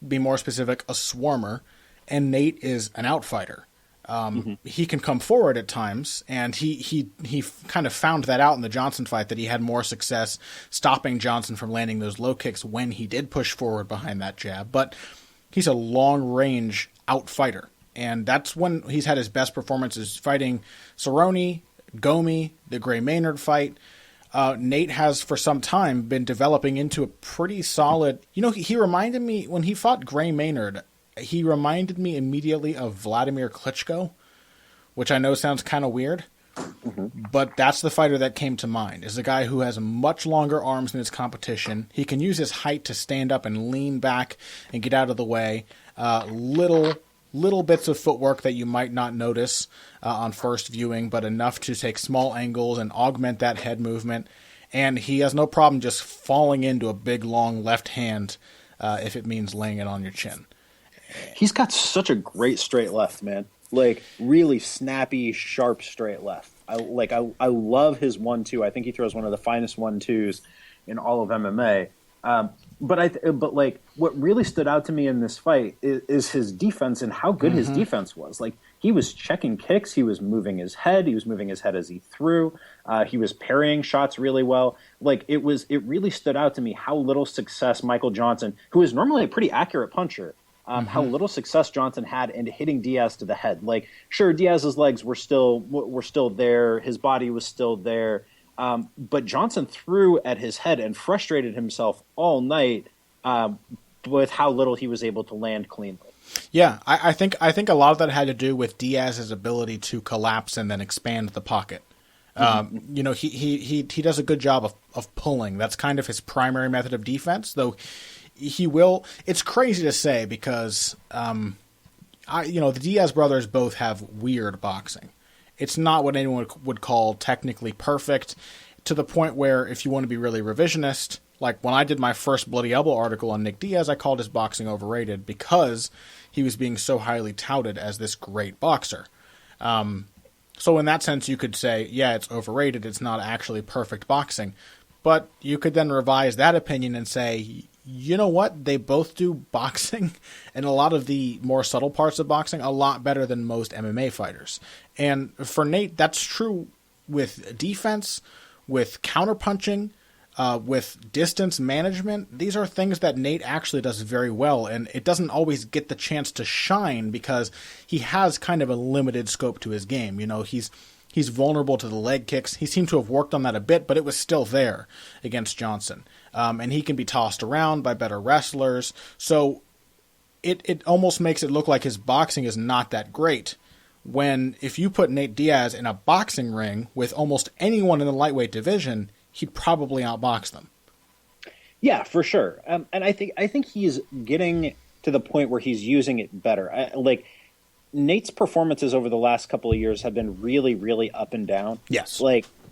be more specific, a swarmer, and Nate is an outfighter. He can come forward at times, and he kind of found that out in the Johnson fight, that he had more success stopping Johnson from landing those low kicks when he did push forward behind that jab. But he's a long-range out-fighter, and that's when he's had his best performances, fighting Cerrone, Gomi, the Gray Maynard fight. Nate has, for some time, been developing into a pretty solid... he reminded me, when he fought Gray Maynard, he reminded me immediately of Vladimir Klitschko, which I know sounds kind of weird, but that's the fighter that came to mind, is a guy who has much longer arms than his competition. He can use his height to stand up and lean back and get out of the way. Little bits of footwork that you might not notice on first viewing, but enough to take small angles and augment that head movement. And he has no problem just falling into a big, long left hand if it means laying it on your chin.
He's got such a great straight left, man. Really snappy, sharp straight left. I love his 1-2. I think he throws one of the finest 1-2s in all of MMA. But what really stood out to me in this fight is his defense and how good his defense was. He was checking kicks, he was moving his head as he threw. He was parrying shots really well. It really stood out to me how little success Michael Johnson, who is normally a pretty accurate puncher, how little success Johnson had in hitting Diaz to the head. Sure, Diaz's legs were still there, his body was still there, but Johnson threw at his head and frustrated himself all night with how little he was able to land cleanly.
Yeah, I think a lot of that had to do with Diaz's ability to collapse and then expand the pocket. He does a good job of pulling. That's kind of his primary method of defense, though. He will. It's crazy to say because, the Diaz brothers both have weird boxing. It's not what anyone would call technically perfect, to the point where if you want to be really revisionist, like when I did my first Bloody Elbow article on Nick Diaz, I called his boxing overrated because he was being so highly touted as this great boxer. So in that sense, you could say, yeah, it's overrated. It's not actually perfect boxing. But you could then revise that opinion and say, you know what? They both do boxing and a lot of the more subtle parts of boxing a lot better than most MMA fighters. And for Nate, that's true with defense, with counterpunching, with distance management. These are things that Nate actually does very well, and it doesn't always get the chance to shine because he has kind of a limited scope to his game. He's vulnerable to the leg kicks. He seemed to have worked on that a bit, but it was still there against Johnson. And he can be tossed around by better wrestlers. So it almost makes it look like his boxing is not that great. When if you put Nate Diaz in a boxing ring with almost anyone in the lightweight division, he'd probably outbox them.
Yeah, for sure. And I think he's getting to the point where he's using it better. Nate's performances over the last couple of years have been really, really up and down.
Yes.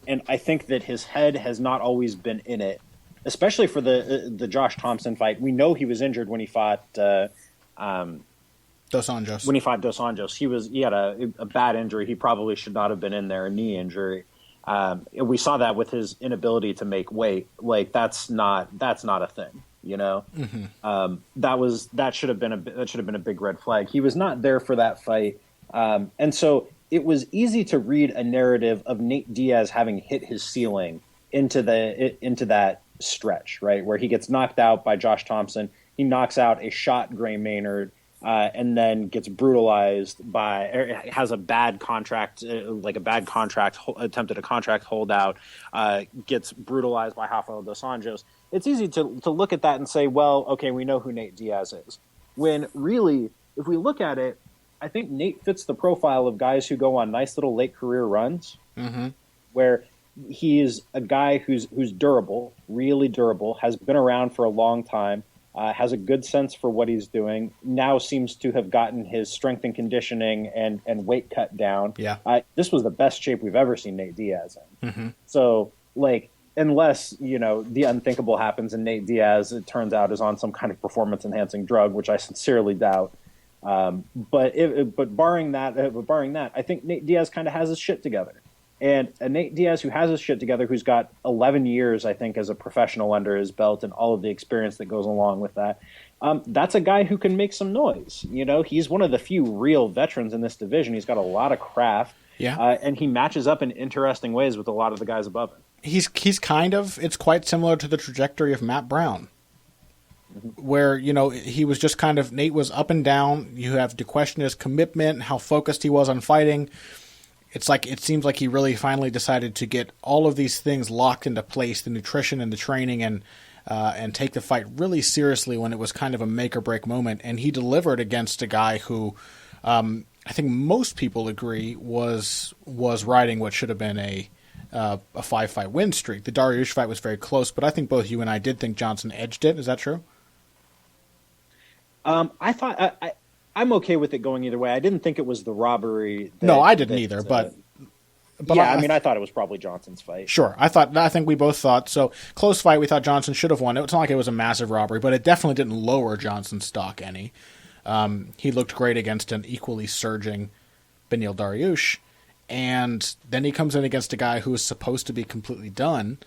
And I think that his head has not always been in it, especially for the Josh Thompson fight. We know he was injured when he fought
Dos Anjos.
He had a bad injury. He probably should not have been in there, a knee injury. We saw that with his inability to make weight. Like that's not a thing, you know. That should have been a big red flag. He was not there for that fight, and so it was easy to read a narrative of Nate Diaz having hit his ceiling into that stretch, right, where he gets knocked out by Josh Thompson. He knocks out a shot Gray Maynard. And then gets brutalized has a bad contract, attempted a contract holdout, gets brutalized by Rafael dos Anjos. It's easy to look at that and say, well, okay, we know who Nate Diaz is. When really, if we look at it, I think Nate fits the profile of guys who go on nice little late career runs, where he's a guy who's durable, really durable, has been around for a long time. Has a good sense for what he's doing, now seems to have gotten his strength and conditioning and weight cut down.
Yeah.
This was the best shape we've ever seen Nate Diaz in. So, like, unless, the unthinkable happens and Nate Diaz, it turns out, is on some kind of performance-enhancing drug, which I sincerely doubt. But barring that, I think Nate Diaz kind of has his shit together. And a Nate Diaz who has his shit together, who's got 11 years, I think, as a professional under his belt and all of the experience that goes along with that, that's a guy who can make some noise. He's one of the few real veterans in this division. He's got a lot of craft, and he matches up in interesting ways with a lot of the guys above him.
He's it's quite similar to the trajectory of Matt Brown, where, he was just Nate was up and down. You have to question his commitment, how focused he was on fighting. It's like, it seems like he really finally decided to get all of these things locked into place, the nutrition and the training, and take the fight really seriously when it was kind of a make or break moment. And he delivered against a guy who, I think most people agree was riding what should have been a 5-fight win streak. The Dariush fight was very close, but I think both you and I did think Johnson edged it. Is that true?
I thought I'm okay with it going either way. I didn't think it was the robbery.
No, I didn't either. But
yeah, I thought it was probably Johnson's fight.
Sure, I think we both thought so. Close fight. We thought Johnson should have won. It's not like it was a massive robbery, but it definitely didn't lower Johnson's stock any. He looked great against an equally surging Beneil Dariush, and then he comes in against a guy who is supposed to be completely done.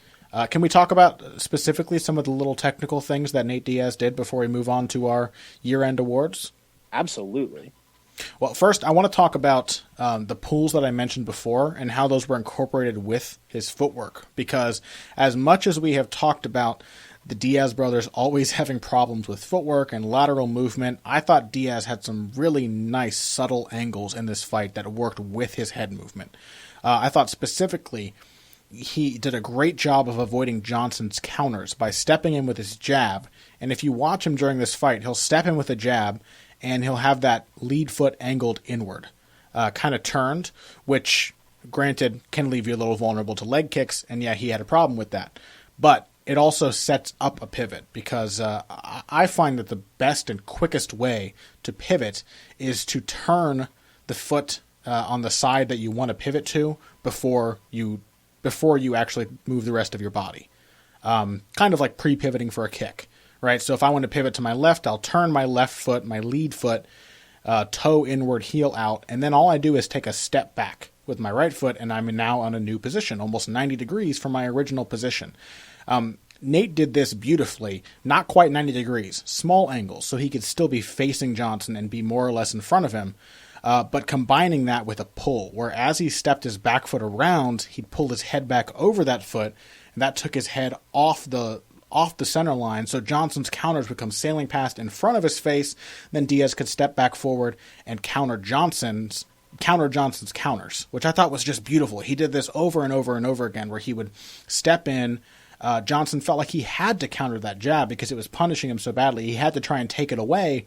Can we talk about specifically some of the little technical things that Nate Diaz did before we move on to our year-end awards?
Absolutely.
Well, first, I want to talk about the pulls that I mentioned before and how those were incorporated with his footwork. Because as much as we have talked about the Diaz brothers always having problems with footwork and lateral movement, I thought Diaz had some really nice, subtle angles in this fight that worked with his head movement. I thought specifically he did a great job of avoiding Johnson's counters by stepping in with his jab. And if you watch him during this fight, he'll step in with a jab, and he'll have that lead foot angled inward, kind of turned, which, granted, can leave you a little vulnerable to leg kicks, and yeah, he had a problem with that. But it also sets up a pivot, because I find that the best and quickest way to pivot is to turn the foot on the side that you want to pivot to before you actually move the rest of your body. Kind of like pre-pivoting for a kick. Right, so if I want to pivot to my left, I'll turn my left foot, my lead foot, toe inward, heel out, and then all I do is take a step back with my right foot, and I'm now on a new position, almost 90 degrees from my original position. Nate did this beautifully, not quite 90 degrees, small angles, so he could still be facing Johnson and be more or less in front of him, but combining that with a pull, where as he stepped his back foot around, he'd pull his head back over that foot, and that took his head off the center line, so Johnson's counters would come sailing past in front of his face. Then Diaz could step back forward and counter Johnson's counters, which I thought was just beautiful. He did this over and over and over again, where he would step in. Johnson felt like he had to counter that jab because it was punishing him so badly. He had to try and take it away.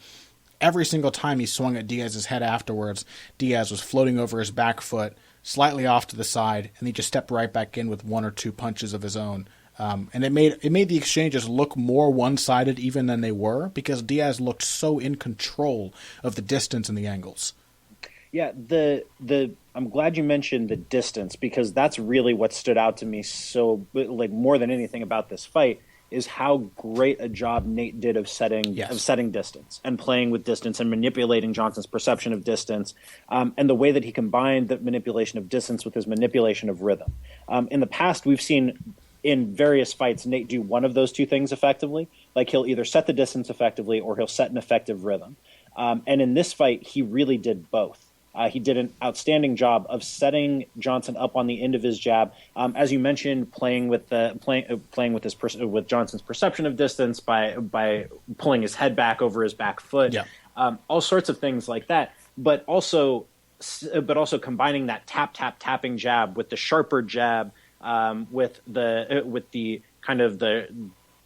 Every single time he swung at Diaz's head afterwards, Diaz was floating over his back foot, slightly off to the side, and he just stepped right back in with one or two punches of his own. And it made the exchanges look more one-sided even than they were, because Diaz looked so in control of the distance and the angles.
Yeah, I'm glad you mentioned the distance, because that's really what stood out to me so, like, more than anything about this fight, is how great a job Nate did of setting distance and playing with distance and manipulating Johnson's perception of distance, and the way that he combined the manipulation of distance with his manipulation of rhythm. In the past, we've seen in various fights Nate do one of those two things effectively. Like he'll either set the distance effectively or he'll set an effective rhythm. And in this fight, he really did both. He did an outstanding job of setting Johnson up on the end of his jab, as you mentioned, playing with Johnson's perception of distance by pulling his head back over his back foot, all sorts of things like that. But also combining that tapping jab with the sharper jab, with the kind of the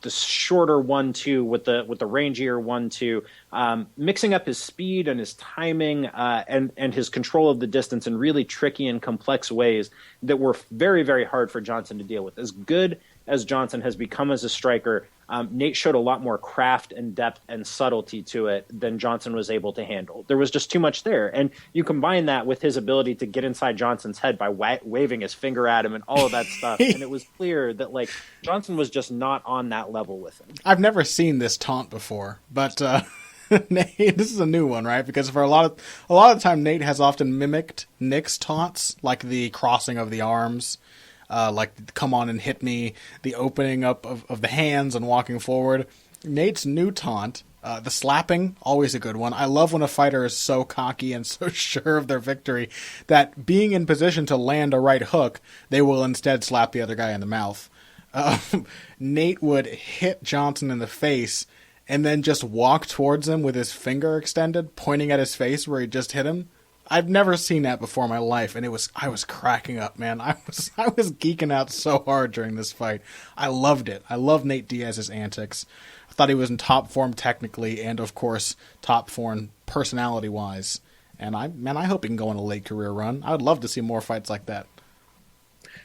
shorter 1-2 with the rangier 1-2, mixing up his speed and his timing and his control of the distance in really tricky and complex ways that were very, very hard for Johnson to deal with. As good as Johnson has become as a striker, Nate showed a lot more craft and depth and subtlety to it than Johnson was able to handle. There was just too much there. And you combine that with his ability to get inside Johnson's head by waving his finger at him and all of that stuff. And it was clear that Johnson was just not on that level with him.
I've never seen this taunt before, but Nate, this is a new one, right? Because for a lot of the time, Nate has often mimicked Nick's taunts, like the crossing of the arms, like come on and hit me, the opening up of the hands and walking forward. Nate's new taunt, the slapping, always a good one. I love when a fighter is so cocky and so sure of their victory that being in position to land a right hook, they will instead slap the other guy in the mouth. Nate would hit Johnson in the face and then just walk towards him with his finger extended, pointing at his face where he just hit him. I've never seen that before in my life, and I was cracking up, man. I was geeking out so hard during this fight. I loved it. I love Nate Diaz's antics. I thought he was in top form technically, and of course, top form personality-wise. And I hope he can go on a late career run. I would love to see more fights like that.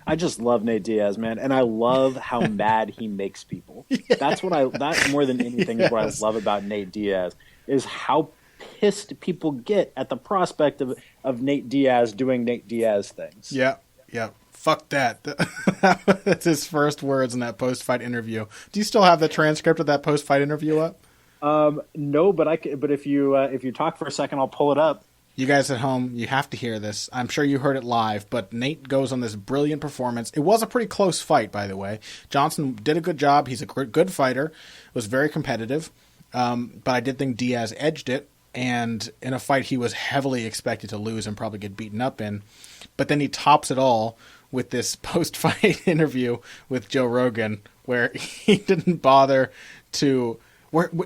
I just love Nate Diaz, man, and I love how mad he makes people. Yes. That's more than anything is what I love about Nate Diaz, is how pissed people get at the prospect of Nate Diaz doing Nate Diaz things.
Yeah. Fuck that. That's his first words in that post-fight interview. Do you still have the transcript of that post-fight interview up?
No, but if you talk for a second, I'll pull it up.
You guys at home, you have to hear this. I'm sure you heard it live, but Nate goes on this brilliant performance. It was a pretty close fight, by the way. Johnson did a good job. He's a good fighter. Was very competitive. But I did think Diaz edged it. And in a fight he was heavily expected to lose and probably get beaten up in. But then he tops it all with this post-fight interview with Joe Rogan where he didn't bother to...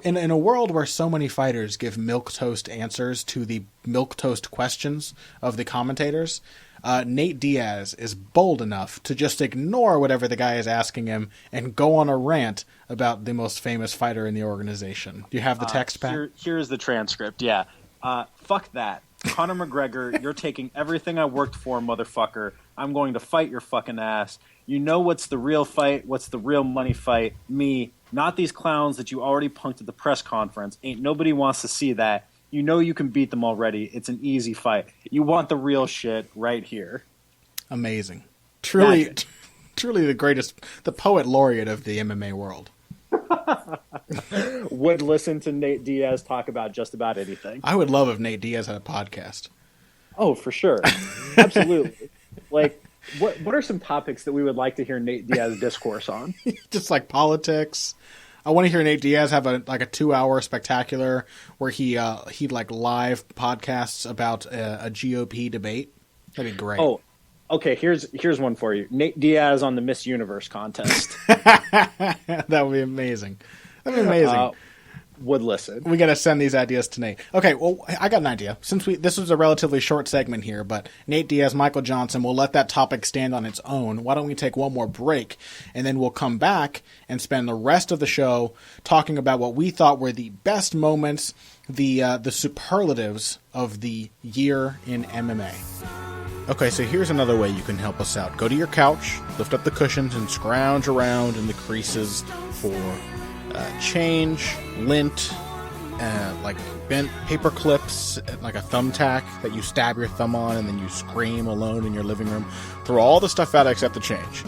In a world where so many fighters give milquetoast answers to the milquetoast questions of the commentators, Nate Diaz is bold enough to just ignore whatever the guy is asking him and go on a rant about the most famous fighter in the organization. Do you have the text, Pat?
Here's the transcript, yeah. Fuck that. Conor McGregor, you're taking everything I worked for, motherfucker. I'm going to fight your fucking ass. You know what's the real fight? What's the real money fight? Me, not these clowns that you already punked at the press conference. Ain't nobody wants to see that. You know you can beat them already. It's an easy fight. You want the real shit right here.
Amazing. Truly the greatest, the poet laureate of the MMA world.
Would listen to Nate Diaz talk about just about anything.
I would love if Nate Diaz had a podcast.
Oh, for sure. Absolutely. What are some topics that we would like to hear Nate Diaz discourse on?
Just like politics. I want to hear Nate Diaz have a 2-hour spectacular where he live podcasts about a GOP debate. That'd be great.
Oh, okay. Here's one for you. Nate Diaz on the Miss Universe contest.
That would be amazing. That'd be amazing.
Would listen.
We got to send these ideas to Nate. Okay, well, I got an idea. Since this was a relatively short segment here, but Nate Diaz, Michael Johnson, we'll let that topic stand on its own. Why don't we take one more break, and then we'll come back and spend the rest of the show talking about what we thought were the best moments, the superlatives of the year in MMA. Okay, so here's another way you can help us out. Go to your couch, lift up the cushions, and scrounge around in the creases for change, lint, like bent paper clips, like a thumbtack that you stab your thumb on and then you scream alone in your living room. Throw all the stuff out except the change.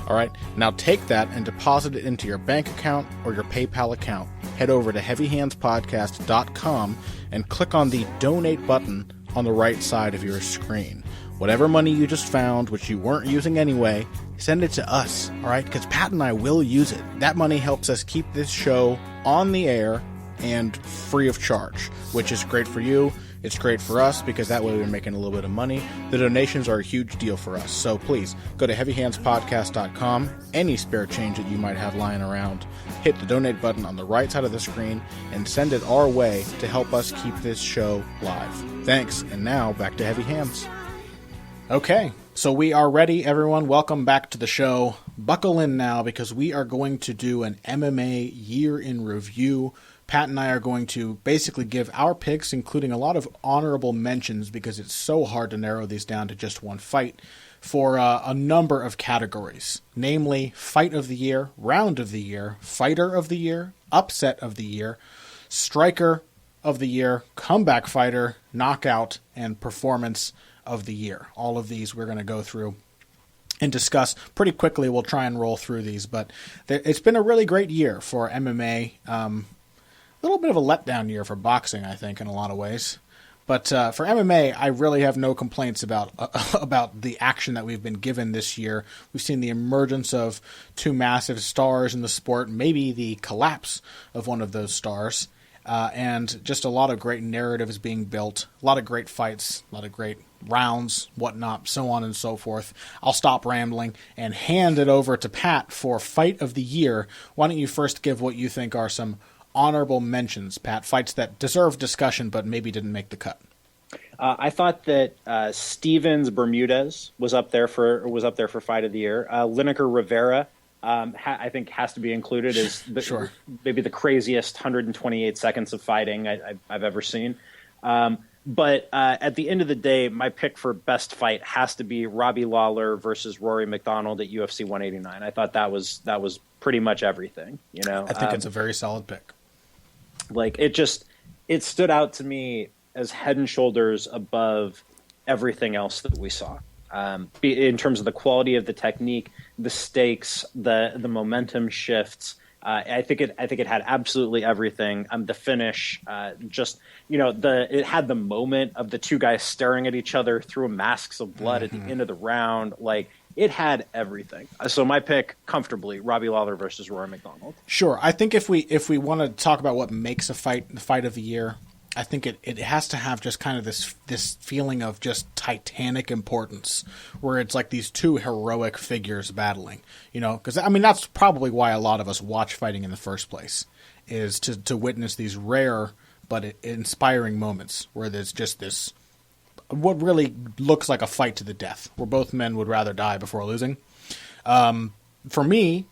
All right, now take that and deposit it into your bank account or your PayPal account. Head over to heavyhandspodcast.com and click on the donate button on the right side of your screen. Whatever money you just found, which you weren't using anyway, send it to us, all right? Because Pat and I will use it. That money helps us keep this show on the air and free of charge, which is great for you. It's great for us because that way we're making a little bit of money. The donations are a huge deal for us. So please go to heavyhandspodcast.com. Any spare change that you might have lying around, hit the donate button on the right side of the screen and send it our way to help us keep this show live. Thanks. And now back to Heavy Hands. Okay, so we are ready, everyone. Welcome back to the show. Buckle in now because we are going to do an MMA year in review. Pat and I are going to basically give our picks, including a lot of honorable mentions because it's so hard to narrow these down to just one fight, for a number of categories, namely Fight of the Year, Round of the Year, Fighter of the Year, Upset of the Year, Striker of the Year, Comeback Fighter, Knockout, and Performance of the Year. All of these we're going to go through and discuss pretty quickly. We'll try and roll through these, but it's been a really great year for MMA. A little bit of a letdown year for boxing, I think, in a lot of ways. But for MMA, I really have no complaints about the action that we've been given this year. We've seen the emergence of two massive stars in the sport, maybe the collapse of one of those stars, and just a lot of great narratives being built, a lot of great fights, a lot of great rounds, whatnot, so on and so forth. I'll stop rambling and hand it over to Pat for Fight of the Year. Why don't you first give what you think are some honorable mentions, Pat, fights that deserve discussion but maybe didn't make the cut.
I thought that Stevens Bermudez was up there for Fight of the Year. Lineker Rivera, I think, has to be included as
Sure.
maybe the craziest 128 seconds of fighting I've ever seen. But at the end of the day, my pick for best fight has to be Robbie Lawler versus Rory McDonald at UFC 189. I thought that was pretty much everything. You know,
I think it's a very solid pick.
Like it stood out to me as head and shoulders above everything else that we saw. In terms of the quality of the technique, the stakes, the momentum shifts. I think it had absolutely everything. The finish, it had the moment of the two guys staring at each other through masks of blood at the end of the round. Like, it had everything. So my pick, comfortably, Robbie Lawler versus Rory McDonald.
Sure. I think if we want to talk about what makes a fight the fight of the year, I think it has to have just kind of this feeling of just titanic importance, where it's like these two heroic figures battling, you know, because I mean that's probably why a lot of us watch fighting in the first place, is to witness these rare but inspiring moments where there's just this what really looks like a fight to the death, where both men would rather die before losing. For me,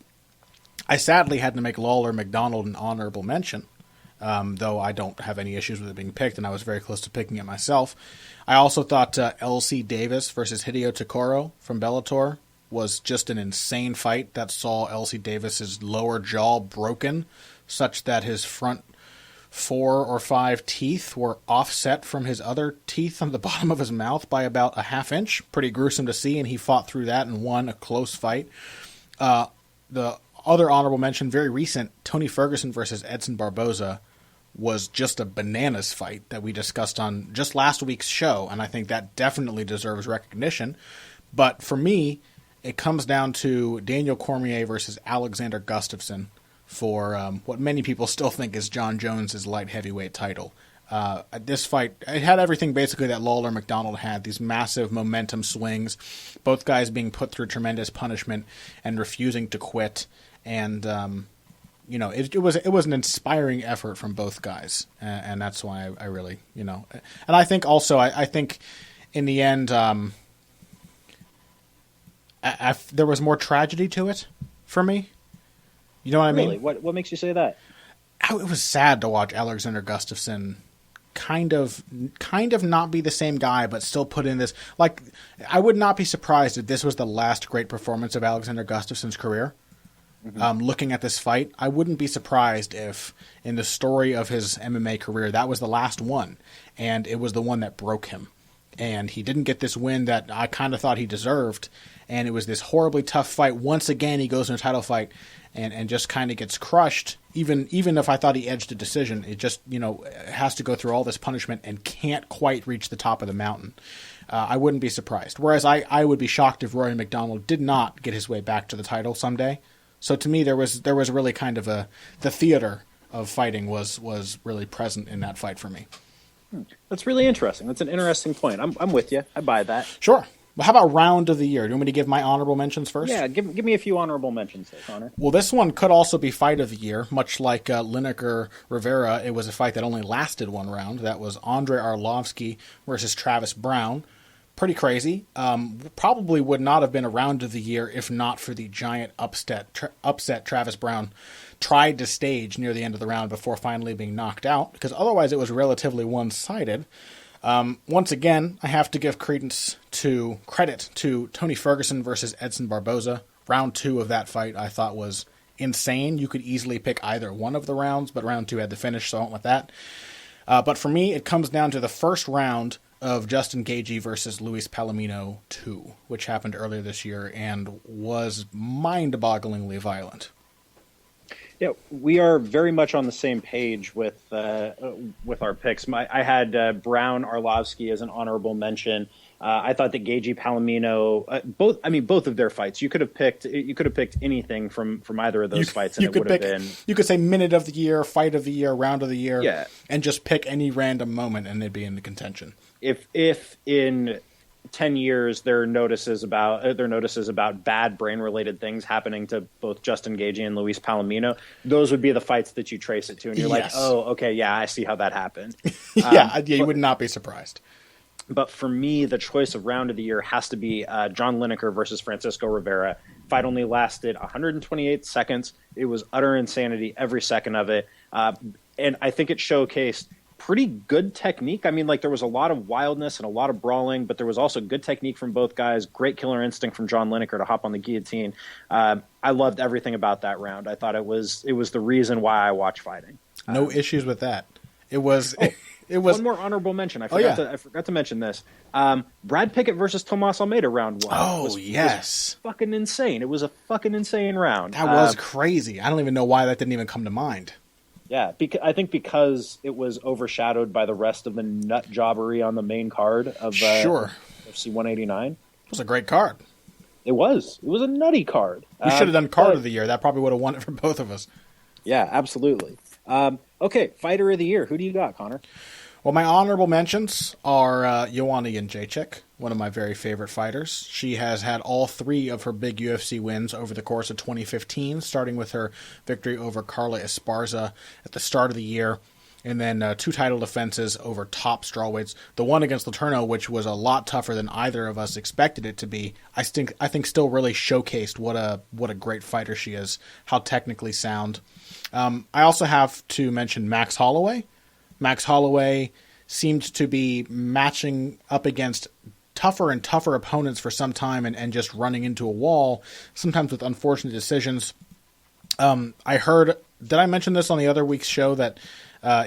I sadly had to make Lawler McDonald an honorable mention. Though I don't have any issues with it being picked, and I was very close to picking it myself. I also thought L.C. Davis versus Hideo Takoro from Bellator was just an insane fight that saw L.C. Davis's lower jaw broken, such that his front 4 or 5 teeth were offset from his other teeth on the bottom of his mouth by about a half inch. Pretty gruesome to see, and he fought through that and won a close fight. The other honorable mention, very recent, Tony Ferguson versus Edson Barboza, was just a bananas fight that we discussed on just last week's show, and I think that definitely deserves recognition. But for me, it comes down to Daniel Cormier versus Alexander Gustafsson for what many people still think is John Jones's light heavyweight title. This fight, it had everything basically that Lawler McDonald had, these massive momentum swings, both guys being put through tremendous punishment and refusing to quit. And, it was an inspiring effort from both guys. And that's why I really, and I think also, I think in the end, there was more tragedy to it for me. You know what I mean?
Really? What makes you say that?
It was sad to watch Alexander Gustafsson kind of not be the same guy, but still put in this. Like, I would not be surprised if this was the last great performance of Alexander Gustafsson's career. Mm-hmm. Looking at this fight, I wouldn't be surprised if in the story of his MMA career, that was the last one, and it was the one that broke him. and he didn't get this win that I kind of thought he deserved. And it was this horribly tough fight. Once again, he goes in a title fight and just kind of gets crushed. Even if I thought he edged a decision, it just, has to go through all this punishment and can't quite reach the top of the mountain. I wouldn't be surprised. Whereas I would be shocked if Rory McDonald did not get his way back to the title someday. So to me, there was really kind of the theater of fighting was really present in that fight for me.
That's really interesting. That's an interesting point. I'm with you. I buy that.
Sure. Well, how about round of the year? Do you want me to give my honorable mentions first?
Yeah, give me a few honorable mentions there, Connor.
Well, this one could also be fight of the year. Much like Lineker-Rivera, it was a fight that only lasted one round. That was Andrei Arlovski versus Travis Browne. Pretty crazy. Probably would not have been a round of the year if not for the giant upset Travis Browne tried to stage near the end of the round before finally being knocked out, because otherwise it was relatively one-sided. Once again, I have to give credit to Tony Ferguson versus Edson Barboza. Round 2 of that fight I thought was insane. You could easily pick either one of the rounds, but round 2 had the finish, so I went with that. But for me, it comes down to the first round of Justin Gaethje versus Luis Palomino 2, which happened earlier this year and was mind-bogglingly violent.
Yeah, we are very much on the same page with our picks. I had Brown Arlovsky as an honorable mention. I thought that Gaethje Palomino, both of their fights. You could have picked anything from either of those fights, and it would have been. You
could say minute of the year, fight of the year, round of the year, and just pick any random moment, and they'd be in the contention.
If in 10 years there are notices about bad brain-related things happening to both Justin Gaethje and Luis Palomino, those would be the fights that you trace it to, and you're like, oh, okay, yeah, I see how that happened.
You would not be surprised.
But for me, the choice of round of the year has to be John Lineker versus Francisco Rivera. Fight only lasted 128 seconds. It was utter insanity every second of it, and I think it showcased pretty good technique. I mean, there was a lot of wildness and a lot of brawling, but there was also good technique from both guys. Great killer instinct from John Lineker to hop on the guillotine. I loved everything about that round. I thought it was the reason why I watch fighting.
No issues with that. It was. It was
one more honorable mention. I forgot to mention this. Brad Pickett versus Tomas Almeida round 1.
Was
fucking insane. It was a fucking insane round.
That was crazy. I don't even know why that didn't even come to mind.
Yeah, I think because it was overshadowed by the rest of the nut jobbery on the main card of UFC 189. It
was a great card.
It was. It was a nutty card.
We should have done card of the year. That probably would have won it for both of us.
Yeah, absolutely. Okay, fighter of the year. Who do you got, Connor?
Well, my honorable mentions are Joanna Jędrzejczyk, one of my very favorite fighters. She has had all 3 of her big UFC wins over the course of 2015, starting with her victory over Carla Esparza at the start of the year, and then 2 title defenses over top strawweights. The one against Letourneau, which was a lot tougher than either of us expected it to be, I think still really showcased what a great fighter she is, how technically sound. I also have to mention Max Holloway. Max Holloway seemed to be matching up against tougher and tougher opponents for some time and just running into a wall, sometimes with unfortunate decisions. I heard, did I mention this on the other week's show, that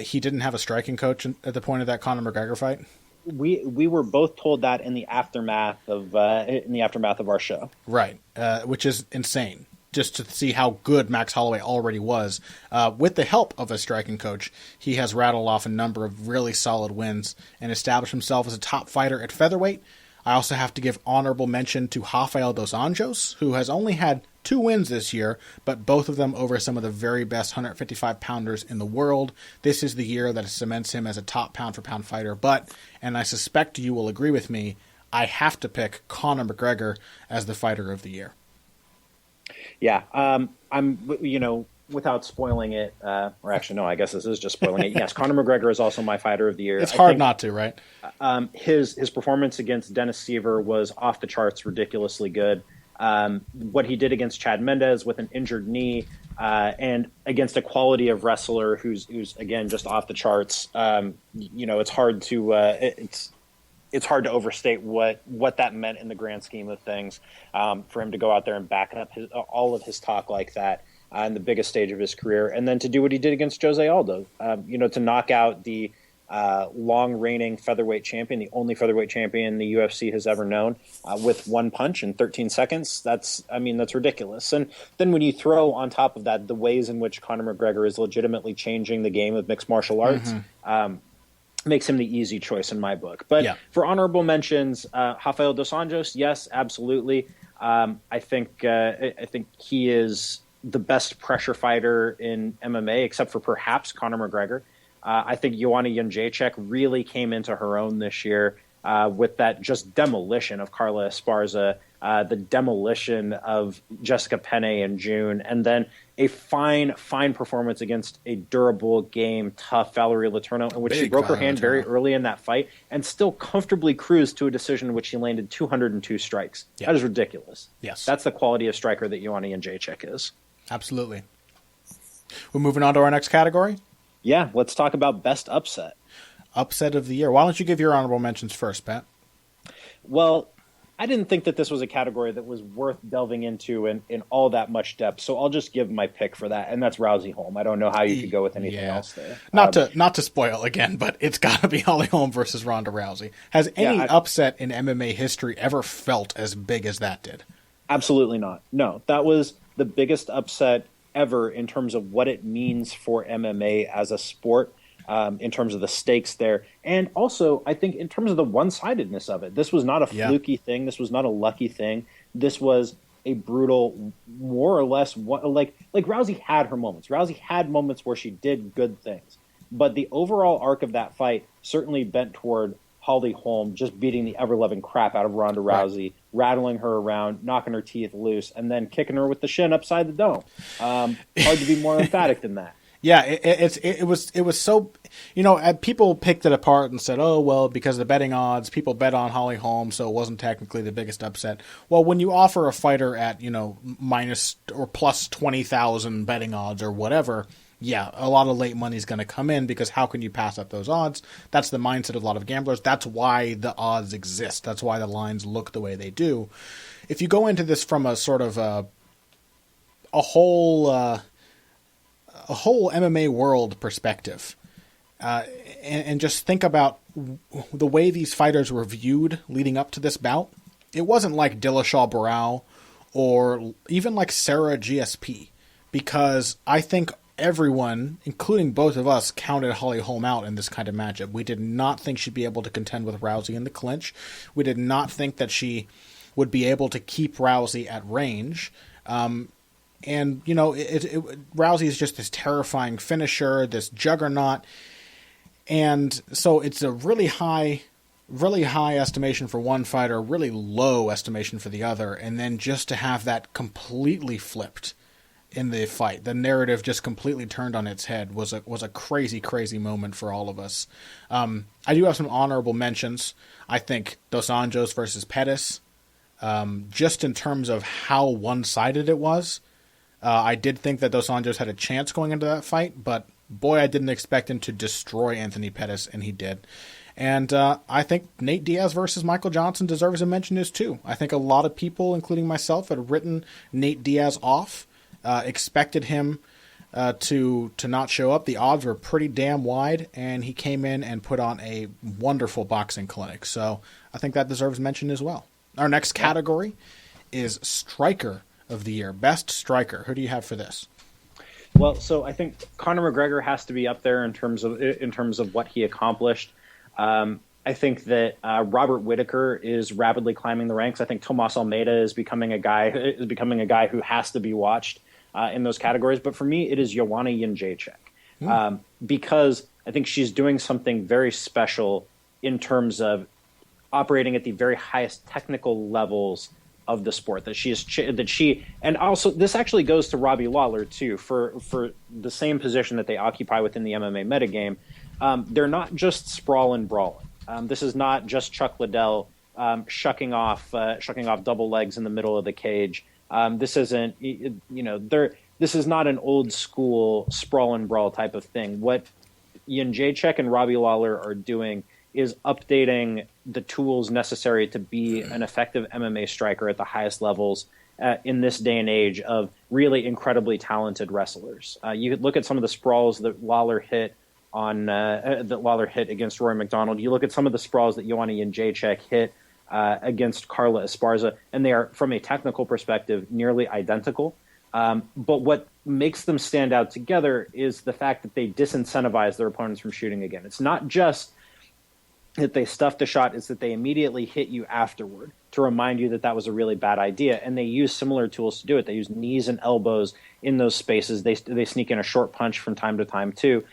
he didn't have a striking coach at the point of that Conor McGregor fight?
We were both told that in the aftermath of our show.
Right, which is insane. Just to see how good Max Holloway already was. With the help of a striking coach, he has rattled off a number of really solid wins and established himself as a top fighter at featherweight. I also have to give honorable mention to Rafael dos Anjos, who has only had 2 wins this year, but both of them over some of the very best 155-pounders in the world. This is the year that cements him as a top pound-for-pound fighter. But, and I suspect you will agree with me, I have to pick Conor McGregor as the fighter of the year.
Yeah, I'm, without spoiling it, or actually, no, I guess this is just spoiling it. Yes, Conor McGregor is also my fighter of the year.
It's hard not to, right?
His performance against Dennis Seaver was off the charts, ridiculously good. What he did against Chad Mendes with an injured knee, and against a quality of wrestler who's again just off the charts. It's hard to it's hard to overstate what that meant in the grand scheme of things, for him to go out there and back up all of his talk like that on the biggest stage of his career, and then to do what he did against Jose Aldo, to knock out the long reigning featherweight champion, the only featherweight champion the UFC has ever known, with one punch in 13 seconds. That's ridiculous. And then when you throw on top of that the ways in which Conor McGregor is legitimately changing the game of mixed martial arts, makes him the easy choice in my book. But for honorable mentions, Rafael dos Anjos, yes, absolutely. I think he is the best pressure fighter in MMA, except for perhaps Conor McGregor. I think Joanna Jędrzejczyk really came into her own this year with that just demolition of Carla Esparza, the demolition of Jessica Penne in June, and then a fine performance against a durable, game, tough Valerie Letourneau, in which she broke her hand very early in that fight and still comfortably cruised to a decision in which she landed 202 strikes. Yep. That is ridiculous.
Yes.
That's the quality of striker that Joanna Jędrzejczyk is.
Absolutely. We're moving on to our next category?
Yeah, let's talk about best upset.
Upset of the year. Why don't you give your honorable mentions first, Pat?
Well, I didn't think that this was a category that was worth delving into in all that much depth, so I'll just give my pick for that, and that's Rousey Holm. I don't know how you could go with anything else there.
Not to spoil again, but it's got to be Holly Holm versus Ronda Rousey. Has any upset in MMA history ever felt as big as that did?
Absolutely not. No, that was the biggest upset ever in terms of what it means for MMA as a sport, in terms of the stakes there. And also, I think in terms of the one-sidedness of it, this was not a fluky thing. This was not a lucky thing. This was a brutal, more or less, like Rousey had her moments. Rousey had moments where she did good things. But the overall arc of that fight certainly bent toward Holly Holm just beating the ever-loving crap out of Ronda Rousey, rattling her around, knocking her teeth loose, and then kicking her with the shin upside the dome. Hard to be more emphatic than that.
Yeah, it was so, people picked it apart and said, oh, well, because of the betting odds, people bet on Holly Holm, so it wasn't technically the biggest upset. Well, when you offer a fighter at, minus or plus 20,000 betting odds or whatever, yeah, a lot of late money is going to come in because how can you pass up those odds? That's the mindset of a lot of gamblers. That's why the odds exist. That's why the lines look the way they do. If you go into this from a sort of a whole MMA world perspective, and just think about the way these fighters were viewed leading up to this bout, it wasn't like Dillashaw Barao or even like Sarah GSP, because I think everyone, including both of us, counted Holly Holm out in this kind of matchup. We did not think she'd be able to contend with Rousey in the clinch. We did not think that she would be able to keep Rousey at range. And, Rousey is just this terrifying finisher, this juggernaut. And so it's a really high estimation for one fighter, really low estimation for the other. And then just to have that completely flipped in the fight, the narrative just completely turned on its head, was a crazy, crazy moment for all of us. I do have some honorable mentions. I think Dos Anjos versus Pettis, just in terms of how one-sided it was. I did think that Dos Anjos had a chance going into that fight, but boy, I didn't expect him to destroy Anthony Pettis, and he did. And I think Nate Diaz versus Michael Johnson deserves a mention as too. I think a lot of people, including myself, had written Nate Diaz off, expected him to not show up. The odds were pretty damn wide, and he came in and put on a wonderful boxing clinic. So I think that deserves mention as well. Our next category is Striker of the Year. Best Striker. Who do you have for this?
Well, so I think Conor McGregor has to be up there in terms of what he accomplished. I think that Robert Whittaker is rapidly climbing the ranks. I think Tomas Almeida is becoming a guy who has to be watched in those categories. But for me, it is Joanna Jędrzejczyk, because I think she's doing something very special in terms of operating at the very highest technical levels of the sport. And also this actually goes to Robbie Lawler too, for the same position that they occupy within the MMA metagame. They're not just sprawl and brawling. This is not just Chuck Liddell shucking off double legs in the middle of the cage. This isn't, this is not an old school sprawl and brawl type of thing. What Jędrzejczyk and Robbie Lawler are doing is updating the tools necessary to be an effective MMA striker at the highest levels in this day and age of really incredibly talented wrestlers. You could look at some of the sprawls that Lawler hit that Lawler hit against Rory McDonald. You look at some of the sprawls that Joanna Jędrzejczyk hit against Carla Esparza, and they are, from a technical perspective, nearly identical. But what makes them stand out together is the fact that they disincentivize their opponents from shooting again. It's not just that they stuff the shot, it's that they immediately hit you afterward to remind you that that was a really bad idea. And they use similar tools to do it. They use knees and elbows in those spaces. They sneak in a short punch from time to time too.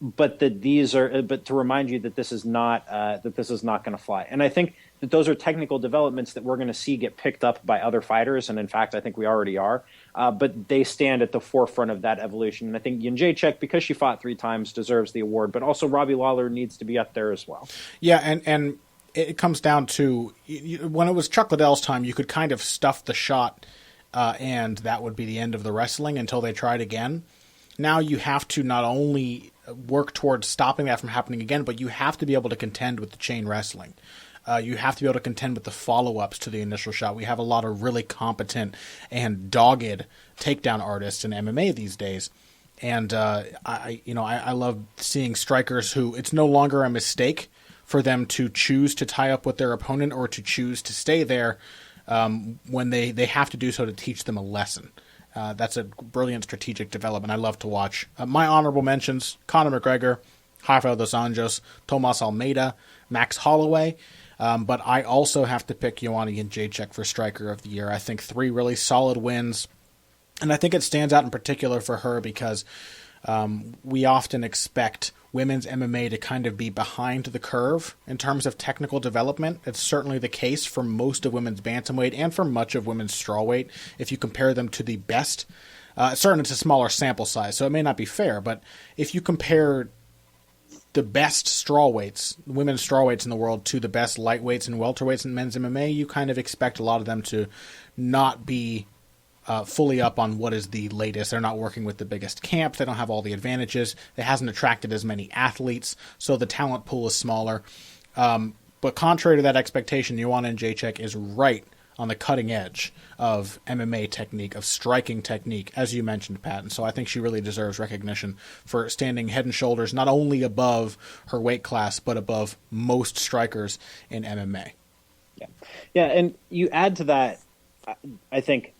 But to remind you that this is not going to fly. And I think that those are technical developments that we're going to see get picked up by other fighters. And in fact, I think we already are. But they stand at the forefront of that evolution. And I think Jędrzejczyk, because she fought 3 times, deserves the award. But also Robbie Lawler needs to be up there as well.
Yeah, and it comes down to, when it was Chuck Liddell's time, you could kind of stuff the shot, and that would be the end of the wrestling until they tried again. Now you have to not only work towards stopping that from happening again, but you have to be able to contend with the chain wrestling. You have to be able to contend with the follow-ups to the initial shot. We have a lot of really competent and dogged takedown artists in MMA these days. And I love seeing strikers who it's no longer a mistake for them to choose to tie up with their opponent or to choose to stay there when they have to do so to teach them a lesson. That's a brilliant strategic development I love to watch. My honorable mentions: Conor McGregor, Rafael dos Anjos, Tomas Almeida, Max Holloway. But I also have to pick Joanna Jędrzejczyk for Striker of the Year. I think 3 really solid wins. And I think it stands out in particular for her because we often expect women's MMA to kind of be behind the curve in terms of technical development. It's certainly the case for most of women's bantamweight and for much of women's strawweight. If you compare them to the best, certainly it's a smaller sample size, so it may not be fair, but if you compare the best strawweights, women's strawweights in the world, to the best lightweights and welterweights in men's MMA, you kind of expect a lot of them to not be fully up on what is the latest. They're not working with the biggest camps. They don't have all the advantages. It hasn't attracted as many athletes, so the talent pool is smaller. But contrary to that expectation, Joanna Jędrzejczyk is right on the cutting edge of MMA technique, of striking technique, as you mentioned, Pat. And so I think she really deserves recognition for standing head and shoulders not only above her weight class, but above most strikers in MMA.
Yeah, and you add to that, I think,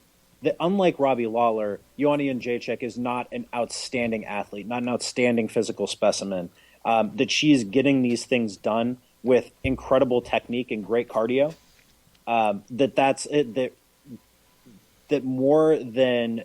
that unlike Robbie Lawler, Joanna Jędrzejczyk is not an outstanding athlete, not an outstanding physical specimen. That she's getting these things done with incredible technique and great cardio. That more than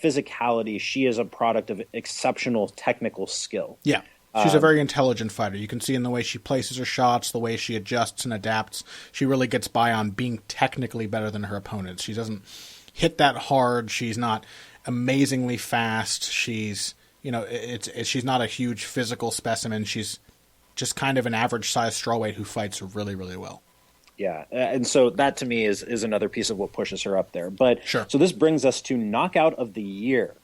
physicality, she is a product of exceptional technical skill.
Yeah. She's a very intelligent fighter. You can see in the way she places her shots, the way she adjusts and adapts. She really gets by on being technically better than her opponents. She doesn't hit that hard. She's not amazingly fast. She's not a huge physical specimen. She's just kind of an average-sized strawweight who fights really, really well.
Yeah, and so that to me is another piece of what pushes her up there. But
sure. So
this brings us to Knockout of the Year.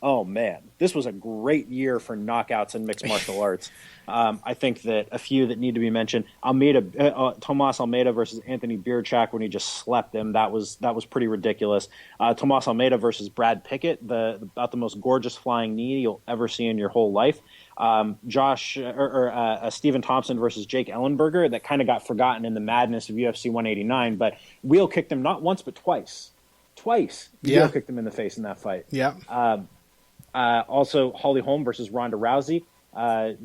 Oh, man, this was a great year for knockouts in mixed martial arts. I think that a few that need to be mentioned: Tomas Almeida versus Anthony Birchak when he just slept him. That was pretty ridiculous. Tomas Almeida versus Brad Pickett, about the most gorgeous flying knee you'll ever see in your whole life. Stephen Thompson versus Jake Ellenberger, that kind of got forgotten in the madness of UFC 189, but Wheel kicked him not once but twice. Wheel kicked him in the face in that fight.
Yeah.
Also, Holly Holm versus Ronda Rousey,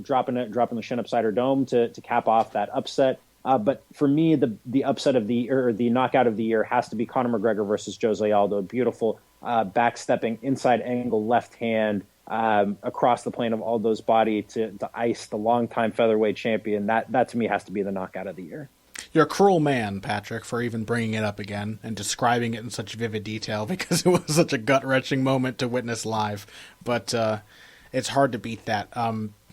dropping the shin upside her dome to cap off that upset. But for me, the upset of the knockout of the year has to be Conor McGregor versus Jose Aldo. Beautiful backstepping inside angle left hand across the plane of Aldo's body to ice the longtime featherweight champion. That to me has to be the knockout of the year.
You're a cruel man, Patrick, for even bringing it up again and describing it in such vivid detail because it was such a gut-wrenching moment to witness live. But it's hard to beat that.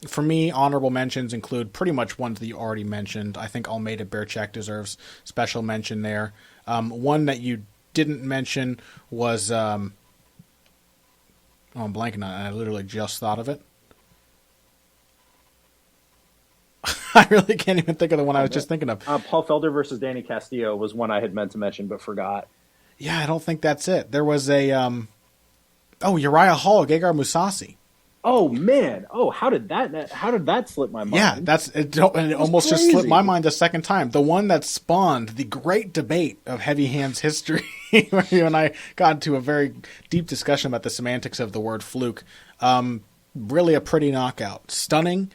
For me, honorable mentions include pretty much ones that you already mentioned. I think Almeida Birchak deserves special mention there. One that you didn't mention was... I'm blanking on it. I literally just thought of it. I really can't even think of the one I was just thinking of.
Paul Felder versus Danny Castillo was one I had meant to mention but forgot.
Yeah, I don't think that's it. There was a Uriah Hall, Gegard Mousasi.
Oh man! Oh, how did that slip my mind?
Yeah, and it almost just slipped my mind the second time. The one that spawned the great debate of heavy hands history, where you and I got into a very deep discussion about the semantics of the word fluke. Really a pretty knockout, stunning,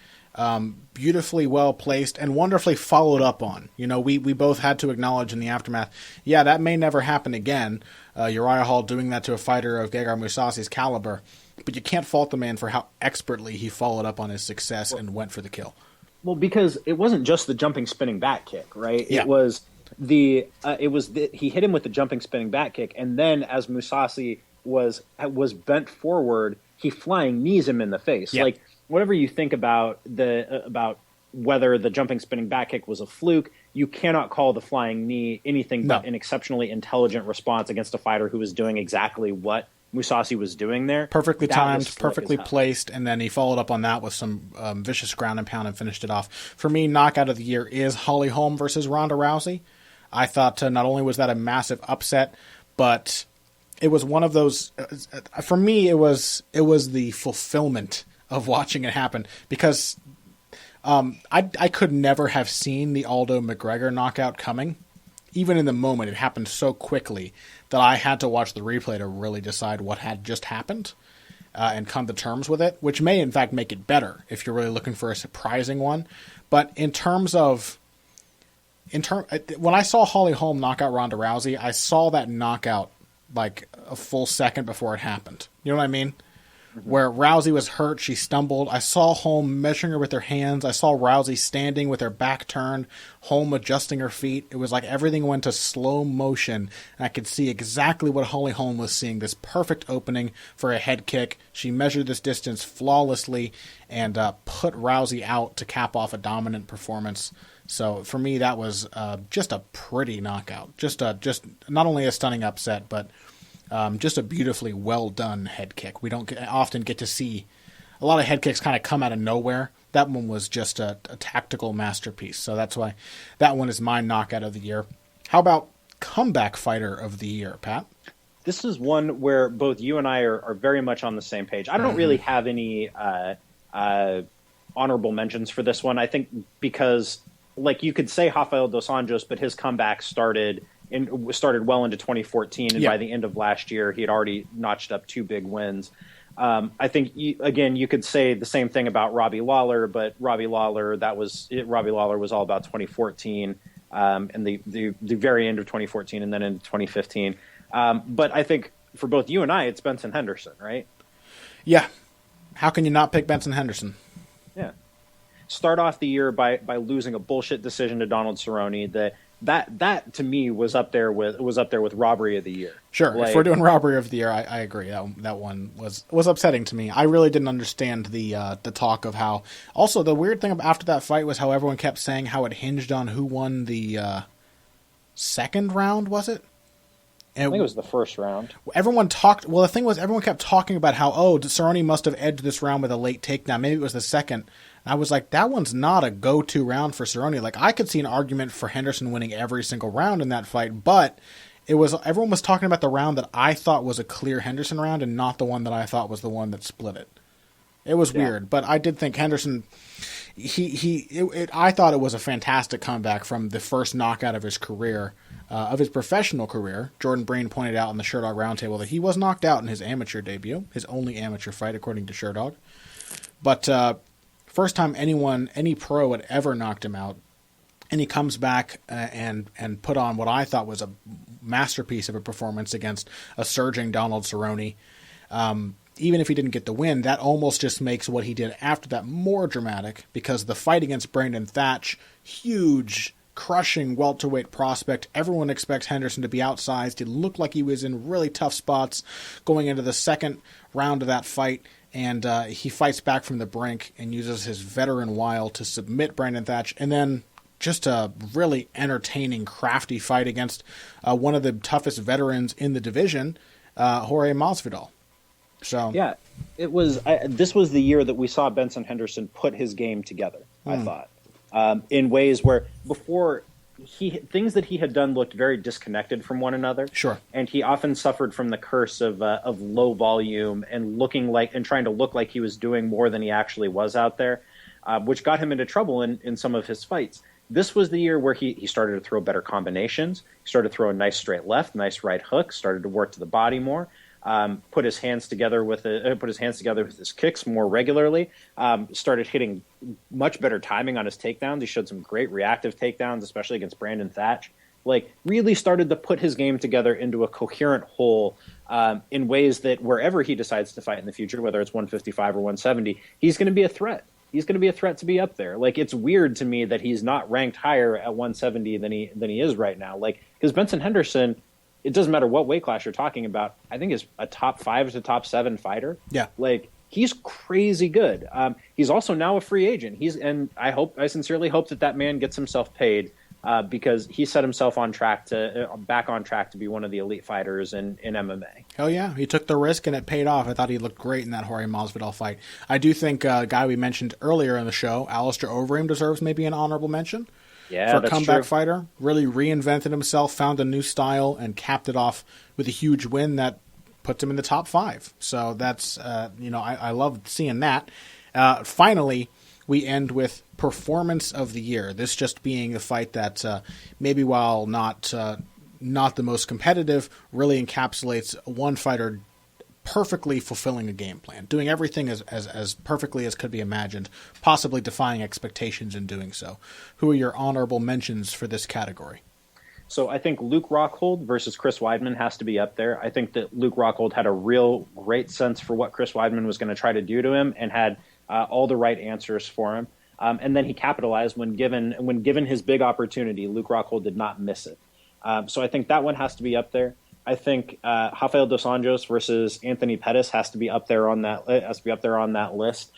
beautifully well placed, and wonderfully followed up on. You know, we both had to acknowledge in the aftermath, yeah, that may never happen again. Uriah Hall doing that to a fighter of Gegard Mousasi's caliber. But you can't fault the man for how expertly he followed up on his success and went for the kill.
Well, because it wasn't just the jumping spinning back kick, right?
Yeah.
It was he hit him with the jumping spinning back kick, and then as Mousasi was bent forward, he flying knees him in the face.
Yeah.
Like, whatever you think about about whether the jumping spinning back kick was a fluke, you cannot call the flying knee anything but an exceptionally intelligent response against a fighter who was doing exactly what Mousasi was doing there.
Perfectly timed, perfectly placed, and then he followed up on that with some vicious ground and pound and finished it off. For me, knockout of the year is Holly Holm versus Ronda Rousey. I thought not only was that a massive upset, but it was one of those. For me, it was the fulfillment of watching it happen, because I could never have seen the Aldo McGregor knockout coming. Even in the moment, it happened so quickly that I had to watch the replay to really decide what had just happened and come to terms with it, which may, in fact, make it better if you're really looking for a surprising one. But when I saw Holly Holm knock out Ronda Rousey, I saw that knockout like a full second before it happened. You know what I mean? Where Rousey was hurt, she stumbled. I saw Holm measuring her with her hands. I saw Rousey standing with her back turned, Holm adjusting her feet. It was like everything went to slow motion, and I could see exactly what Holly Holm was seeing, this perfect opening for a head kick. She measured this distance flawlessly and put Rousey out to cap off a dominant performance. So for me, that was just a pretty knockout. Just not only a stunning upset, but just a beautifully well done head kick. We don't often get to see a lot of head kicks kind of come out of nowhere. That one was just a tactical masterpiece. So that's why that one is my knockout of the year. How about comeback fighter of the year, Pat?
This is one where both you and I are very much on the same page. I don't really have any honorable mentions for this one. I think because, like, you could say Rafael dos Anjos, but his comeback started well into 2014, and by the end of last year, he had already notched up 2 big wins. I think, you could say the same thing about Robbie Lawler, but Robbie Lawler was all about 2014 and the very end of 2014 and then into 2015. But I think for both you and I, it's Benson Henderson, right?
Yeah. How can you not pick Benson Henderson?
Yeah. Start off the year by losing a bullshit decision to Donald Cerrone that to me was up there with robbery of the year.
Sure, if we're doing robbery of the year, I agree. That one was upsetting to me. I really didn't understand the talk of how. Also, the weird thing after that fight was how everyone kept saying how it hinged on who won the second round. Was it?
I think it was the first round.
Everyone talked. Well, the thing was, everyone kept talking about how Cerrone must have edged this round with a late takedown. Maybe it was the second. I was like, that one's not a go-to round for Cerrone. Like, I could see an argument for Henderson winning every single round in that fight, but everyone was talking about the round that I thought was a clear Henderson round and not the one that I thought was the one that split it. It was weird, but I did think Henderson. I thought it was a fantastic comeback from the first knockout of his career, of his professional career. Jordan Breen pointed out on the Sherdog Roundtable that he was knocked out in his amateur debut, his only amateur fight, according to Sherdog. But first time any pro had ever knocked him out, and he comes back and put on what I thought was a masterpiece of a performance against a surging Donald Cerrone. Even if he didn't get the win, that almost just makes what he did after that more dramatic, because the fight against Brandon Thatch, huge, crushing welterweight prospect. Everyone expects Henderson to be outsized. He looked like he was in really tough spots going into the second round of that fight, and he fights back from the brink and uses his veteran wile to submit Brandon Thatch, and then just a really entertaining, crafty fight against one of the toughest veterans in the division, Jorge Masvidal. So
yeah, it was. This was the year that we saw Benson Henderson put his game together. I thought in ways where before things that he had done looked very disconnected from one another.
Sure.
And he often suffered from the curse of low volume and trying to look like he was doing more than he actually was out there, which got him into trouble in some of his fights. This was the year where he started to throw better combinations. He started to throw a nice straight left, nice right hook, started to work to the body more. Put his hands together with his kicks more regularly. Started hitting much better timing on his takedowns. He showed some great reactive takedowns, especially against Brandon Thatch. Like, really started to put his game together into a coherent whole in ways that wherever he decides to fight in the future, whether it's 155 or 170, he's going to be a threat. He's going to be a threat to be up there. Like, it's weird to me that he's not ranked higher at 170 than he is right now. Like, because Benson Henderson, it doesn't matter what weight class you're talking about, I think is a top 5 to top 7 fighter.
Yeah.
Like, he's crazy good. He's also now a free agent. I sincerely hope that man gets himself paid because he set himself back on track to be one of the elite fighters in MMA.
Hell yeah. He took the risk and it paid off. I thought he looked great in that Jorge Masvidal fight. I do think a guy we mentioned earlier in the show, Alistair Overeem, deserves maybe an honorable mention.
Yeah,
for a
that's
comeback
true.
fighter, really reinvented himself, found a new style, and capped it off with a huge win that puts him in the top 5. So that's, I love seeing that. Finally, we end with performance of the year. This just being a fight that maybe while not the most competitive, really encapsulates one fighter perfectly fulfilling a game plan, doing everything as perfectly as could be imagined, possibly defying expectations in doing so. Who are your honorable mentions for this category?
So I think Luke Rockhold versus Chris Weidman has to be up there. I think that Luke Rockhold had a real great sense for what Chris Weidman was going to try to do to him and had all the right answers for him. And then he capitalized when given his big opportunity. Luke Rockhold did not miss it. So I think that one has to be up there. I think Rafael dos Anjos versus Anthony Pettis has to be up there on that list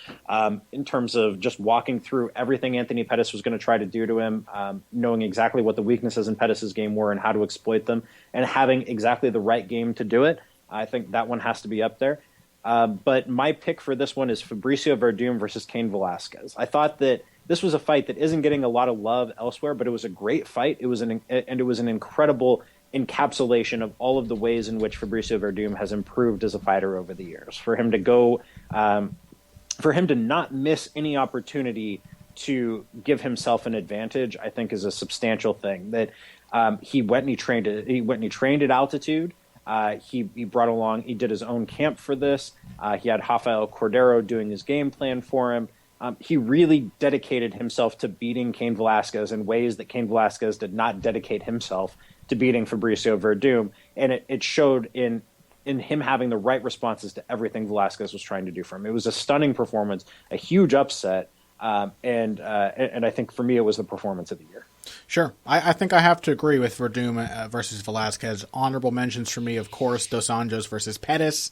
in terms of just walking through everything Anthony Pettis was going to try to do to him, knowing exactly what the weaknesses in Pettis' game were and how to exploit them, and having exactly the right game to do it. I think that one has to be up there. But my pick for this one is Fabricio Verdum versus Cain Velasquez. I thought that this was a fight that isn't getting a lot of love elsewhere, but it was a great fight. It was an incredible encapsulation of all of the ways in which Fabricio Verdum has improved as a fighter over the years. For him to not miss any opportunity to give himself an advantage, I think is a substantial thing. That he went and he trained at altitude. He did his own camp for this. He had Rafael Cordero doing his game plan for him. He really dedicated himself to beating Cain Velasquez in ways that Cain Velasquez did not dedicate himself to beating Fabricio Verdum. And it showed in him having the right responses to everything Velasquez was trying to do for him. It was a stunning performance, a huge upset. And I think for me, it was the performance of the year.
Sure. I think I have to agree with Verdum versus Velasquez. Honorable mentions for me, of course, Dos Anjos versus Pettis.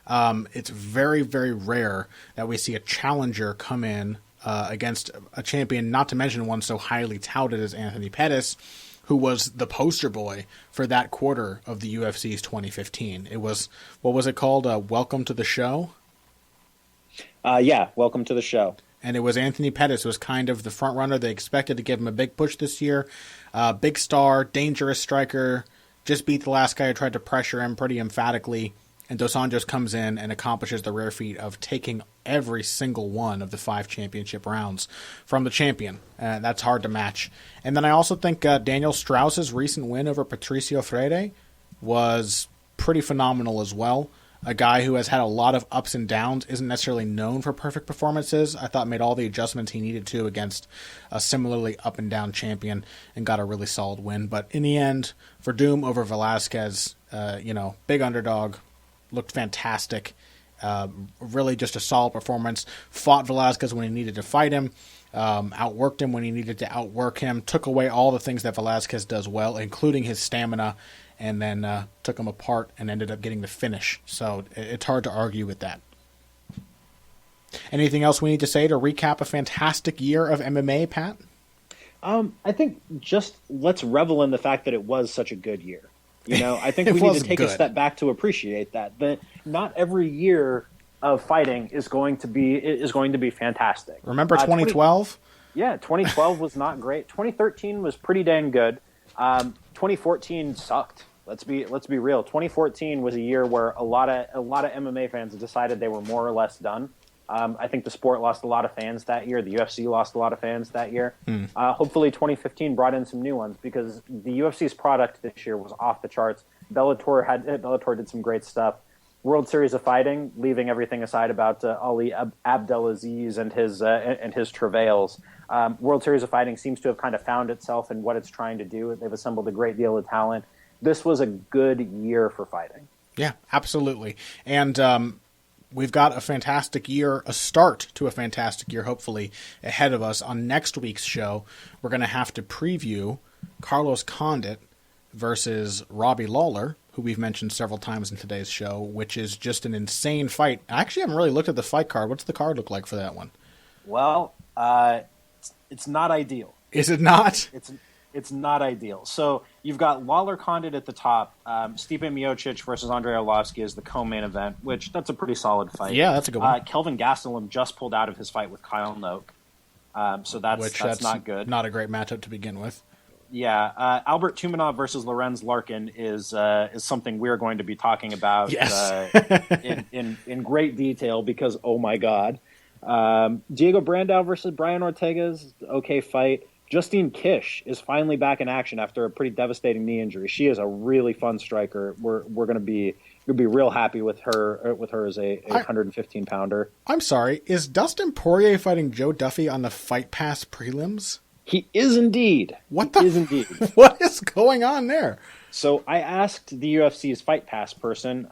It's very, very rare that we see a challenger come in against a champion, not to mention one so highly touted as Anthony Pettis, who was the poster boy for that quarter of the UFC's 2015. It was, what was it called? Welcome to the Show?
Yeah, Welcome to the Show.
And it was Anthony Pettis who was kind of the front runner. They expected to give him a big push this year. Big star, dangerous striker, just beat the last guy who tried to pressure him pretty emphatically. And Dos Anjos comes in and accomplishes the rare feat of taking every single one of the 5 championship rounds from the champion. That's hard to match. And then I also think Daniel Strauss's recent win over Patricio Freire was pretty phenomenal as well. A guy who has had a lot of ups and downs, isn't necessarily known for perfect performances. I thought made all the adjustments he needed to against a similarly up and down champion and got a really solid win. But in the end, Verdum over Velasquez, big underdog, looked fantastic. Really just a solid performance. Fought Velasquez when he needed to fight him. Outworked him when he needed to outwork him. Took away all the things that Velasquez does well, including his stamina. And then took him apart and ended up getting the finish. So it's hard to argue with that. Anything else we need to say to recap a fantastic year of MMA, Pat?
I think just let's revel in the fact that it was such a good year. I think we need to take a step back to appreciate that not every year of fighting is going to be fantastic.
Remember 2012?
Yeah, 2012 was not great. 2013 was pretty dang good. 2014 sucked. Let's be real. 2014 was a year where a lot of MMA fans decided they were more or less done. I think the sport lost a lot of fans that year. The UFC lost a lot of fans that year. Hopefully 2015 brought in some new ones because the UFC's product this year was off the charts. Bellator did some great stuff. World Series of Fighting, leaving everything aside about Ali Abdelaziz and his travails. World Series of Fighting seems to have kind of found itself in what it's trying to do. They've assembled a great deal of talent. This was a good year for fighting.
Yeah, absolutely. And we've got a fantastic year, a start to a fantastic year, hopefully, ahead of us. On next week's show, we're going to have to preview Carlos Condit versus Robbie Lawler, who we've mentioned several times in today's show, which is just an insane fight. I actually haven't really looked at the fight card. What's the card look like for that one?
Well, it's not ideal.
Is it not?
It's not ideal. So you've got Lawler Condit at the top. Stipe Miocic versus Andrei Arlovsky is the co-main event, which that's a pretty solid fight.
Yeah, that's a good one.
Kelvin Gastelum just pulled out of his fight with Kyle Noak. So that's not good.
Not a great matchup to begin with.
Yeah, Albert Tumanov versus Lorenz Larkin is something we're going to be talking about in great detail because, oh my God. Diego Brandao versus Brian Ortega's okay fight. Justine Kish is finally back in action after a pretty devastating knee injury. She is a really fun striker. We're going to be real happy with her as a 115 pounder.
I'm sorry, is Dustin Poirier fighting Joe Duffy on the Fight Pass prelims?
He is indeed. What
is going on there?
So I asked the UFC's Fight Pass person,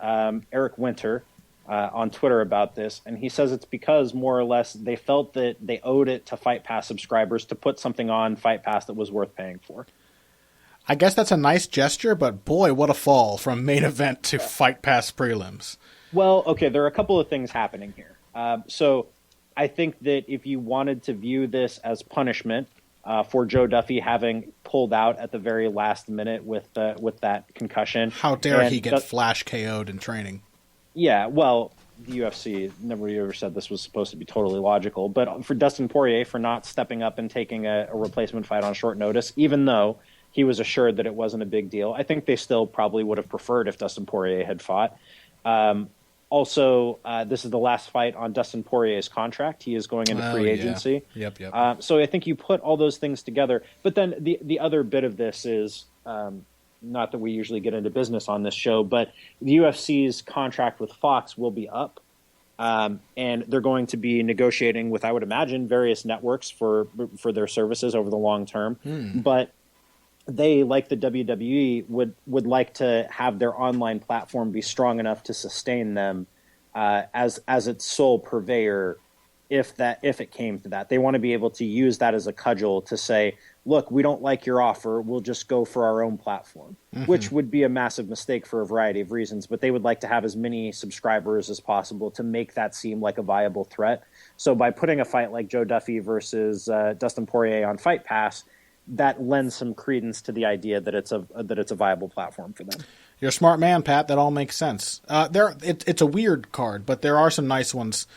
Eric Winter, on Twitter about this, and he says it's because more or less they felt that they owed it to Fight Pass subscribers to put something on Fight Pass that was worth paying for.
I guess that's a nice gesture, but boy, what a fall from main event to Fight Pass prelims.
Well, okay, there are a couple of things happening here. So I think that if you wanted to view this as punishment, for Joe Duffy having pulled out at the very last minute with that concussion.
How dare he get flash KO'd in training?
Yeah, well, the UFC never ever said this was supposed to be totally logical. But for Dustin Poirier for not stepping up and taking a replacement fight on short notice, even though he was assured that it wasn't a big deal, I think they still probably would have preferred if Dustin Poirier had fought. Also, this is the last fight on Dustin Poirier's contract. He is going into free agency.
Yep.
So I think you put all those things together. But then the other bit of this is, not that we usually get into business on this show, but the UFC's contract with Fox will be up. And they're going to be negotiating with, I would imagine, various networks for their services over the long term. But they, like the WWE, would like to have their online platform be strong enough to sustain them as its sole purveyor. If it came to that, they want to be able to use that as a cudgel to say, look, we don't like your offer, we'll just go for our own platform, which would be a massive mistake for a variety of reasons. But they would like to have as many subscribers as possible to make that seem like a viable threat. So by putting a fight like Joe Duffy versus Dustin Poirier on Fight Pass, that lends some credence to the idea that it's a viable platform for them.
You're a smart man, Pat. That all makes sense. It's a weird card, but there are some nice ones.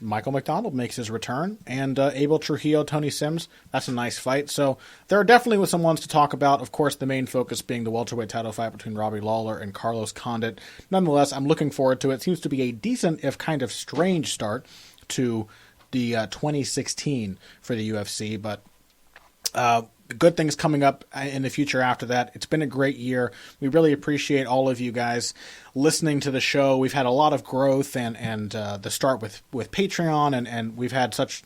Michael McDonald makes his return, and Abel Trujillo, Tony Sims. That's a nice fight. So there are definitely some ones to talk about. Of course, the main focus being the welterweight title fight between Robbie Lawler and Carlos Condit. Nonetheless, I'm looking forward to it. It seems to be a decent, if kind of strange, start to the 2016 for the UFC, but good things coming up in the future after that. It's been a great year. We really appreciate all of you guys listening to the show. We've had a lot of growth and the start with Patreon, and we've had such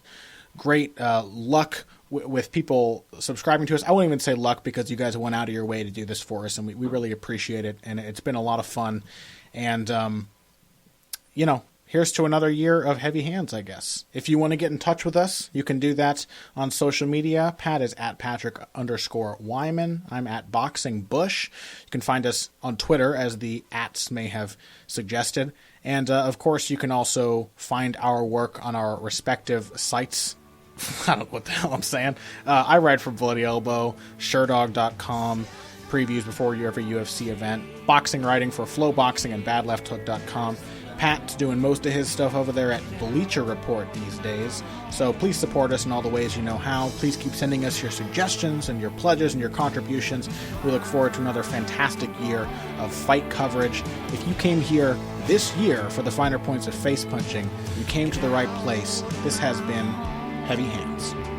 great luck with people subscribing to us. I won't even say luck because you guys went out of your way to do this for us, and we really appreciate it. And it's been a lot of fun. And, here's to another year of heavy hands, I guess. If you want to get in touch with us, you can do that on social media. Pat is at Patrick_Wyman. I'm at BoxingBush. You can find us on Twitter, as the ats may have suggested. And, of course, you can also find our work on our respective sites. I don't know what the hell I'm saying. I write for Bloody Elbow, Sherdog.com, previews before every UFC event, boxing writing for FlowBoxing and BadLeftHook.com. Pat's doing most of his stuff over there at Bleacher Report these days, so please support us in all the ways you know how. Please keep sending us your suggestions and your pledges and your contributions. We look forward to another fantastic year of fight coverage. If you came here this year for the finer points of face punching, you came to the right place. This has been Heavy Hands.